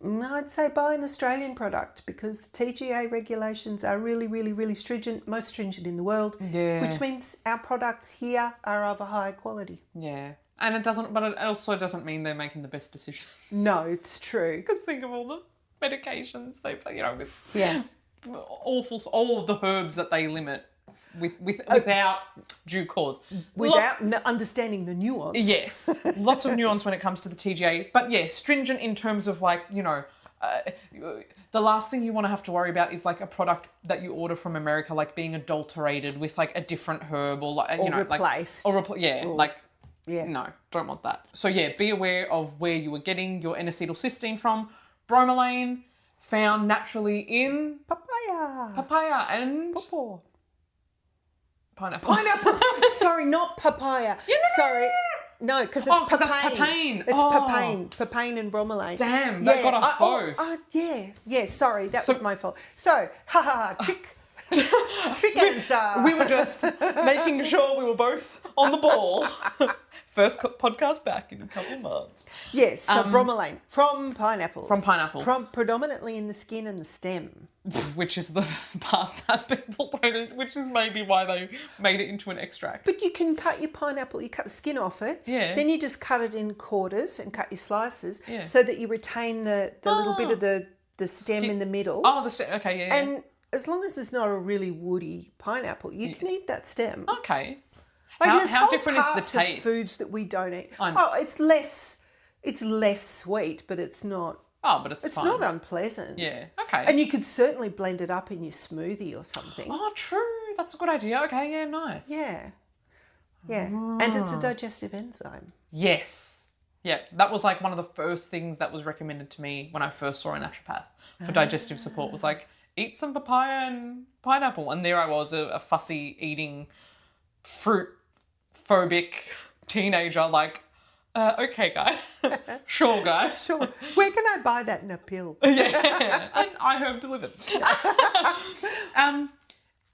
S2: I'd say buy an Australian product, because the TGA regulations are really, really, really stringent, most stringent in the world, which means our products here are of a high quality.
S1: Yeah. And it also doesn't mean they're making the best decision.
S2: No, it's true.
S1: Because think of all the medications they, with all of the herbs that they limit without due cause.
S2: Without understanding the nuance.
S1: Yes. Lots of nuance when it comes to the TGA. But yeah, stringent in terms of the last thing you want to have to worry about is like a product that you order from America, like being adulterated with like a different herb, or like,
S2: replaced.
S1: No, don't want that. So yeah, be aware of where you are getting your N-acetylcysteine from. Bromelain, found naturally in papaya and
S2: pawpaw.
S1: Pineapple.
S2: Sorry, not papaya. Sorry. No, because it's papain.
S1: That's papain.
S2: It's papain. Papain and bromelain.
S1: Damn, that got us both.
S2: Yeah, sorry, that was my fault. So, trick answer.
S1: We were just making sure we were both on the ball. First podcast back in a couple of months.
S2: Yes, so bromelain from pineapples.
S1: From pineapple.
S2: Predominantly in the skin and the stem.
S1: Which is the part that people don't, which is maybe why they made it into an extract.
S2: But you can cut your pineapple, you cut the skin off it.
S1: Yeah.
S2: Then you just cut it in quarters and cut your slices
S1: Yeah.
S2: so that you retain the little bit of the stem in the middle.
S1: Oh, the stem. Okay, yeah.
S2: And as long as it's not a really woody pineapple, you can eat that stem.
S1: Okay.
S2: Like,
S1: How-
S2: there's
S1: how
S2: whole
S1: different is the
S2: parts of
S1: taste?
S2: foods that we don't eat.
S1: I know.
S2: Oh, it's less sweet, but it's not.
S1: Oh, but it's fine.
S2: not unpleasant.
S1: Yeah. Okay.
S2: And you could certainly blend it up in your smoothie or something.
S1: Oh, true. That's a good idea. Okay. Yeah. Nice.
S2: Yeah. Yeah. And it's a digestive enzyme.
S1: Yes. Yeah. That was like one of the first things that was recommended to me when I first saw a naturopath for digestive support. Was like, eat some papaya and pineapple, and there I was, a fussy eating, fruit phobic teenager. Like, okay, guy. Sure, guy.
S2: Sure. Where can I buy that in a pill?
S1: Yeah, and I home delivered.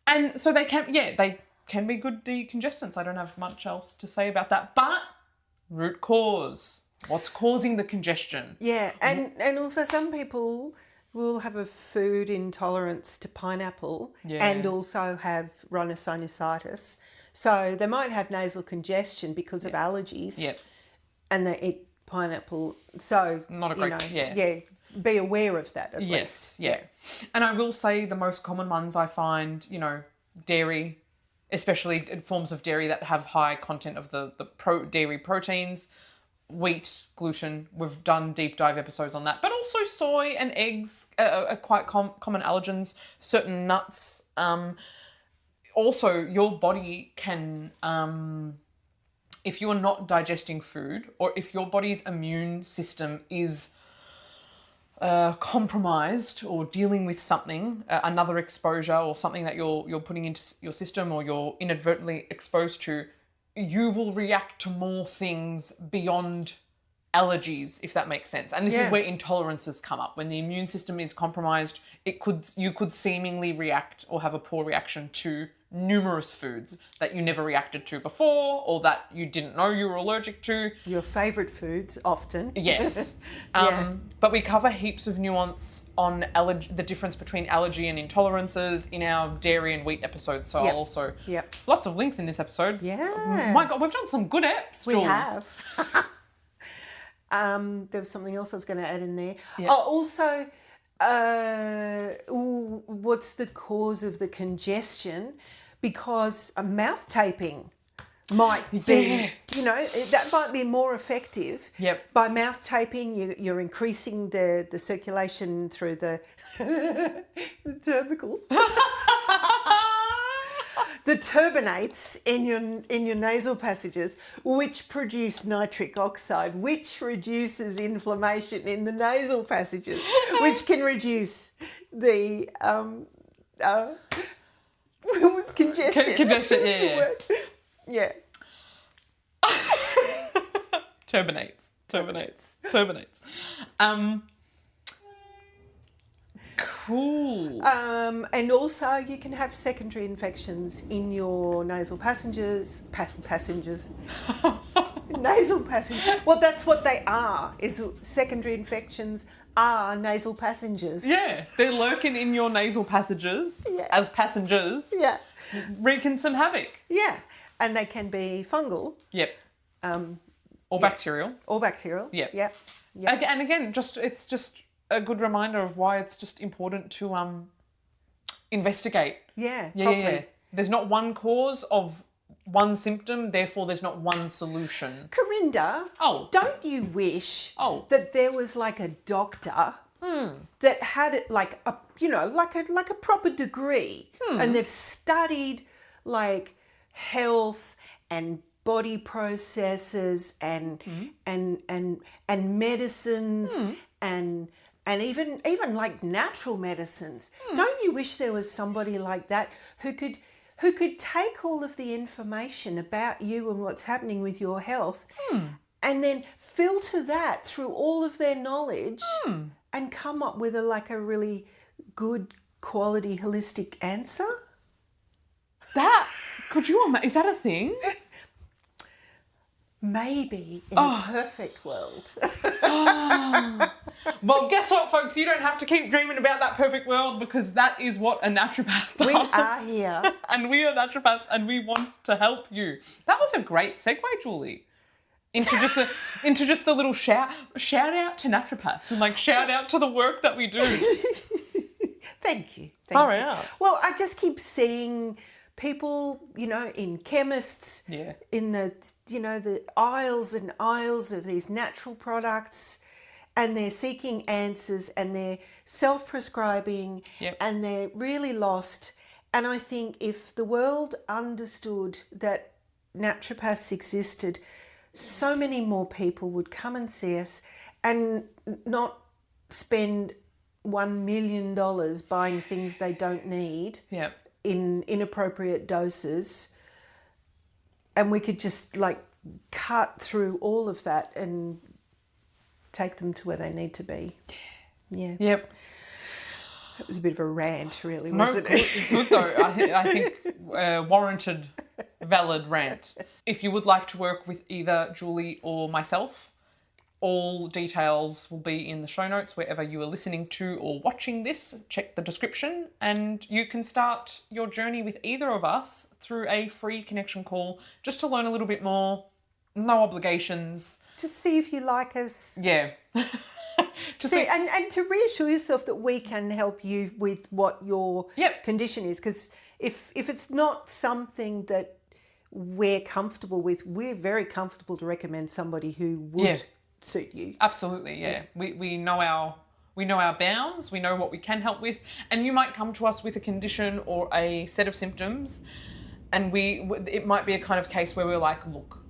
S1: And so they can be good decongestants. I don't have much else to say about that. But root cause. What's causing the congestion?
S2: Yeah, and also some people will have a food intolerance to pineapple and also have rhinosinusitis. So they might have nasal congestion because of allergies.
S1: Yep.
S2: And they eat pineapple. So
S1: Not a great-
S2: be aware of that at
S1: Yes,
S2: least.
S1: yeah. And I will say the most common ones I find, dairy, especially forms of dairy that have high content of the dairy proteins, wheat, gluten. We've done deep dive episodes on that. But also soy and eggs are quite common allergens, certain nuts. Also, your body can... if you are not digesting food, or if your body's immune system is compromised or dealing with something, another exposure or something that you're putting into your system or you're inadvertently exposed to, you will react to more things beyond allergies, if that makes sense. And this is where intolerances come up. When the immune system is compromised, you could seemingly react or have a poor reaction to numerous foods that you never reacted to before or that you didn't know you were allergic to.
S2: Your favourite foods, often.
S1: Yes.
S2: Yeah.
S1: But we cover heaps of nuance on the difference between allergy and intolerances in our dairy and wheat episodes. So I'll also... Lots of links in this episode.
S2: Yeah.
S1: My God, we've done some good eps,
S2: We
S1: Jules.
S2: have. There was something else I was going to add in there.
S1: Yeah.
S2: Oh, also, what's the cause of the congestion? Because a mouth taping might be, that might be more effective.
S1: Yep.
S2: By mouth taping, you're increasing the circulation through the tubercles. The turbinates in your nasal passages, which produce nitric oxide, which reduces inflammation in the nasal passages, which can reduce the congestion.
S1: Congestion,
S2: That's the
S1: yeah.
S2: word. Yeah.
S1: Turbinates. Cool.
S2: And also you can have secondary infections in your nasal passengers. Nasal passengers. Well, that's what they are, is secondary infections are nasal passengers.
S1: Yeah, they're lurking in your nasal passages as passengers,
S2: Yeah.
S1: wreaking some havoc.
S2: Yeah. And they can be fungal.
S1: Yep. Or bacterial.
S2: Or bacterial.
S1: Yep.
S2: Yeah.
S1: And again, it's just a good reminder of why it's just important to investigate.
S2: Yeah.
S1: Yeah. There's not one cause of one symptom, therefore there's not one solution.
S2: Corinda, don't you wish that there was like a doctor that had it like a proper degree, and they've studied like health and body processes and medicines and even like natural medicines. Don't you wish there was somebody like that who could take all of the information about you and what's happening with your health and then filter that through all of their knowledge and come up with a really good quality holistic answer?
S1: Is that a thing?
S2: maybe in a perfect world.
S1: Well, guess what, folks? You don't have to keep dreaming about that perfect world, because that is what a naturopath does.
S2: We are here.
S1: And we are naturopaths, and we want to help you. That was a great segue, Julie. Into just a little shout out to naturopaths, and like shout out to the work that we do.
S2: Thank you.
S1: Far
S2: Thank you.
S1: out.
S2: Well, I just keep seeing people, in chemists,
S1: Yeah.
S2: in the aisles and aisles of these natural products, and they're seeking answers, and they're self-prescribing,
S1: Yep.
S2: and they're really lost. And I think if the world understood that naturopaths existed, so many more people would come and see us and not spend $1 million buying things they don't need
S1: Yeah.
S2: in inappropriate doses, and we could just like cut through all of that and take them to where they need to be. Yeah.
S1: Yep.
S2: That was a bit of a rant, really,
S1: No,
S2: wasn't
S1: good,
S2: it?
S1: good though. I think warranted, valid rant. If you would like to work with either Julie or myself, all details will be in the show notes wherever you are listening to or watching this. Check the description, and you can start your journey with either of us through a free connection call just to learn a little bit more. No obligations.
S2: Just see if you like us.
S1: Yeah.
S2: See, and to reassure yourself that we can help you with what your
S1: Yep.
S2: condition is, because if it's not something that we're comfortable with, we're very comfortable to recommend somebody who would
S1: Yeah.
S2: suit you.
S1: Absolutely, yeah. We know our bounds, we know what we can help with, and you might come to us with a condition or a set of symptoms, and it might be a kind of case where we're like, look,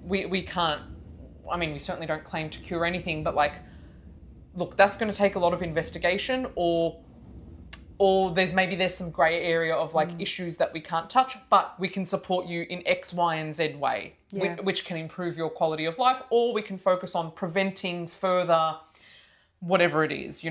S1: we can't, I mean, we certainly don't claim to cure anything, but like, look, that's going to take a lot of investigation, or there's some grey area of like issues that we can't touch, but we can support you in X, Y, and Z way,
S2: Yeah.
S1: which can improve your quality of life, or we can focus on preventing further whatever it is,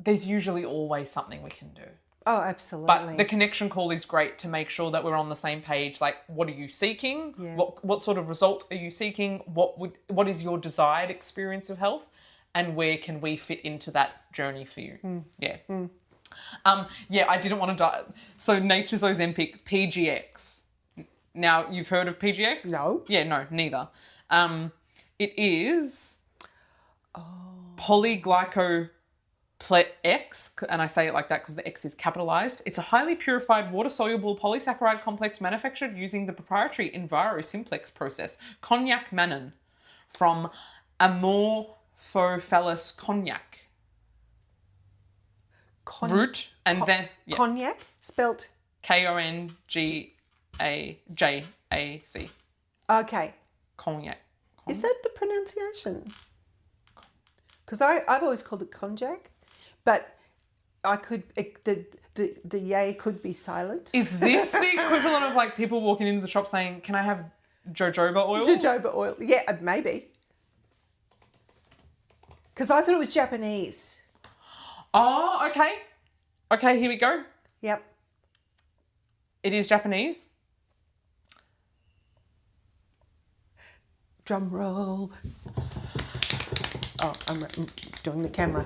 S1: There's usually always something we can do.
S2: Oh, absolutely.
S1: But the connection call is great to make sure that we're on the same page. Like, what are you seeking?
S2: Yeah.
S1: What sort of result are you seeking? What is your desired experience of health? And where can we fit into that journey for you? Yeah. I didn't want to die. So Nature's Ozempic, PGX. Now, you've heard of PGX?
S2: No.
S1: Yeah, no, neither. It is polyglycoplex, and I say it like that because the X is capitalized. It's a highly purified water-soluble polysaccharide complex manufactured using the proprietary EnviroSimplex process, cognac mannan, from Amorphophallus cognac. Root and
S2: Cognac, spelt...
S1: Kongjac.
S2: Okay.
S1: Cognac.
S2: Is that the pronunciation? Because I've always called it konjac, but I could... The yay could be silent.
S1: Is this the equivalent of like people walking into the shop saying, "Can I have jojoba oil?"
S2: Jojoba oil. Yeah, maybe. Because I thought it was Japanese.
S1: Oh, okay. Okay, here we go.
S2: Yep.
S1: It is Japanese.
S2: Drum roll. Oh, I'm doing the camera.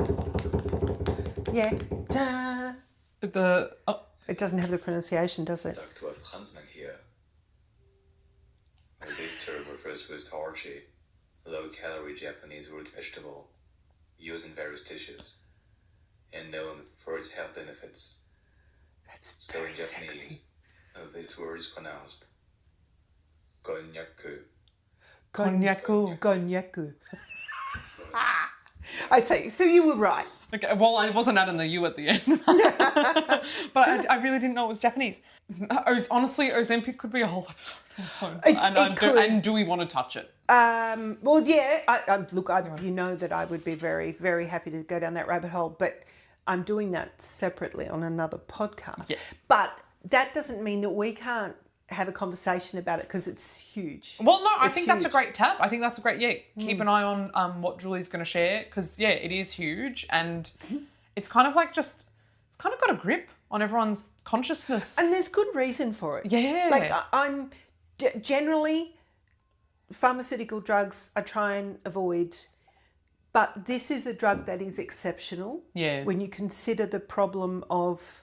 S2: Yeah. Da. It doesn't have the pronunciation, does it?
S5: Dr. Franzmann here. Well, this term refers to a starchy, low-calorie Japanese root vegetable used in various dishes and known for its health benefits.
S2: That's
S5: So
S2: very
S5: in Japanese,
S2: sexy.
S5: this word is pronounced konyaku.
S1: Konyaku.
S2: Gonyaku. I say, so you were right.
S1: Okay, well, I wasn't adding the U at the end. But I really didn't know it was Japanese. Honestly, Ozempic could be a whole episode on its own.
S2: It could.
S1: And do we want to touch it?
S2: Well, yeah. You know that I would be very, very happy to go down that rabbit hole, but I'm doing that separately on another podcast.
S1: Yeah.
S2: But that doesn't mean that we can't have a conversation about it because it's huge.
S1: Well, no, I
S2: It's
S1: think that's a
S2: huge.
S1: great tap. I think that's a great, keep an eye on what Julie's going to share, because, it is huge, and it's kind of like it's kind of got a grip on everyone's consciousness.
S2: And there's good reason for it.
S1: Yeah.
S2: Like I'm generally pharmaceutical drugs I try and avoid, but this is a drug that is exceptional.
S1: Yeah.
S2: When you consider the problem of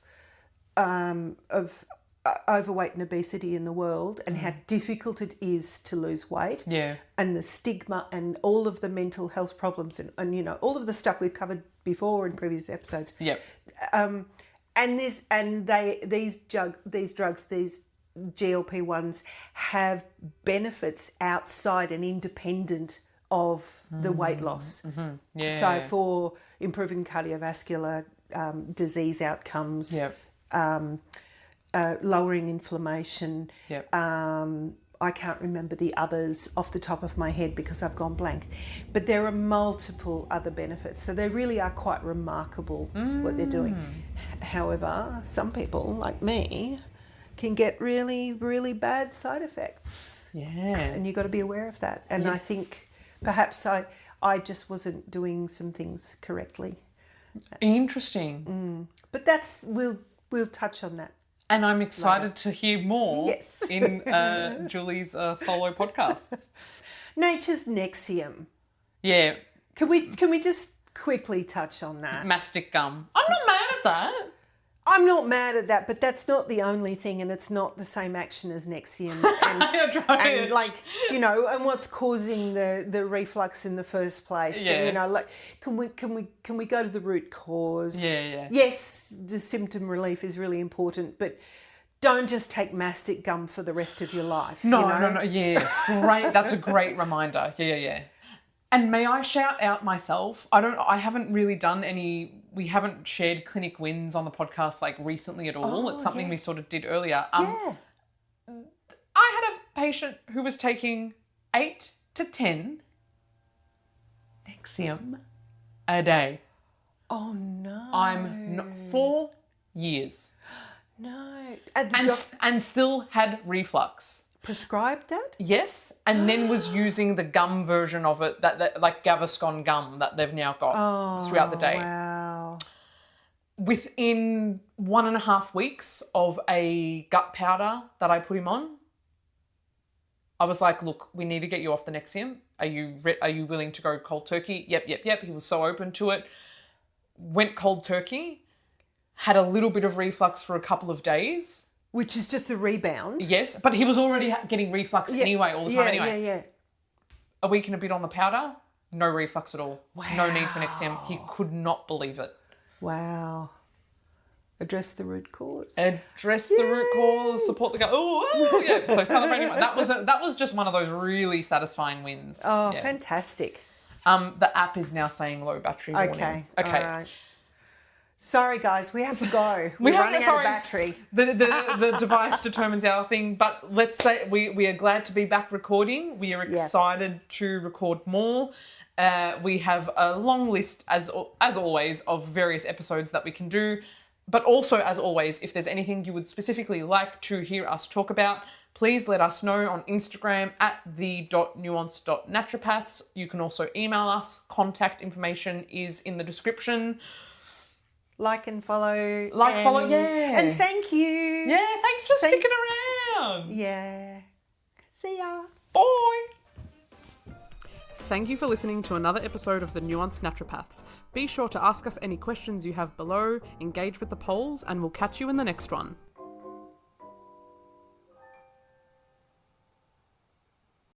S2: overweight and obesity in the world and how difficult it is to lose weight.
S1: Yeah.
S2: And the stigma and all of the mental health problems and you know, all of the stuff we've covered before in previous episodes.
S1: Yep.
S2: These drugs, these GLP-1s have benefits outside and independent of the weight loss.
S1: Yeah.
S2: So for improving cardiovascular disease outcomes,
S1: Yep.
S2: lowering inflammation.
S1: Yep.
S2: I can't remember the others off the top of my head because I've gone blank. But there are multiple other benefits. So they really are quite remarkable what they're doing. However, some people, like me, can get really, really bad side effects.
S1: Yeah.
S2: And you've got to be aware of that. And I think perhaps I just wasn't doing some things correctly.
S1: Interesting.
S2: But that's we'll touch on that.
S1: And I'm excited to hear more
S2: Yes.
S1: in Julie's solo podcasts.
S2: Nature's Nexium.
S1: Yeah,
S2: Can we just quickly touch on that?
S1: mastic gum. I'm not mad at that.
S2: I'm not mad at that, but that's not the only thing, and it's not the same action as Nexium.
S1: You're right.
S2: And like, you know, and what's causing the reflux in the first place?
S1: Yeah.
S2: And, you know, like, can we go to the root cause?
S1: Yeah.
S2: Yes, the symptom relief is really important, but don't just take mastic gum for the rest of your life.
S1: No,
S2: you know?
S1: no. Yeah, great. That's a great reminder. Yeah. And may I shout out myself? I haven't really done any. We haven't shared clinic wins on the podcast like recently at all.
S2: Oh,
S1: It's something
S2: yeah.
S1: we sort of did earlier.
S2: Yeah.
S1: I had a patient who was taking 8 to 10 Nexium a day.
S2: Oh no.
S1: I'm not 4 years
S2: No. And
S1: and still had reflux.
S2: prescribed that?
S1: Yes, and then was using the gum version of it, that like Gaviscon gum that they've now got throughout the day.
S2: Wow.
S1: Within 1.5 weeks of a gut powder that I put him on, I was like, look, we need to get you off the Nexium. Are you willing to go cold turkey? Yep. He was so open to it. Went cold turkey, had a little bit of reflux for a couple of days.
S2: Which is just a rebound.
S1: Yes, but he was already getting reflux anyway, all the time anyway.
S2: Yeah.
S1: A week and a bit on the powder, no reflux at all. No need for Nexium. He could not believe it.
S2: Wow. Address the root cause.
S1: Address the root cause, support the gut. Oh, yeah. So celebrating. That was just one of those really satisfying wins.
S2: Oh,
S1: Yeah.
S2: fantastic.
S1: The app is now saying low battery warning.
S2: Okay.
S1: Okay.
S2: All right. Sorry, guys, we have to go. We're running out of battery.
S1: The device determines our thing, but let's say we are glad to be back recording. We are excited to record more. We have a long list, as always, of various episodes that we can do. But also, as always, if there's anything you would specifically like to hear us talk about, please let us know on Instagram at the.nuance.naturopaths. You can also email us. Contact information is in the description.
S2: Like and follow.
S1: Follow, yeah.
S2: And thank you.
S1: Yeah, thanks for sticking around.
S2: Yeah. See ya.
S1: Bye. Thank you for listening to another episode of the Nuanced Naturopaths. Be sure to ask us any questions you have below, engage with the polls, and we'll catch you in the next one.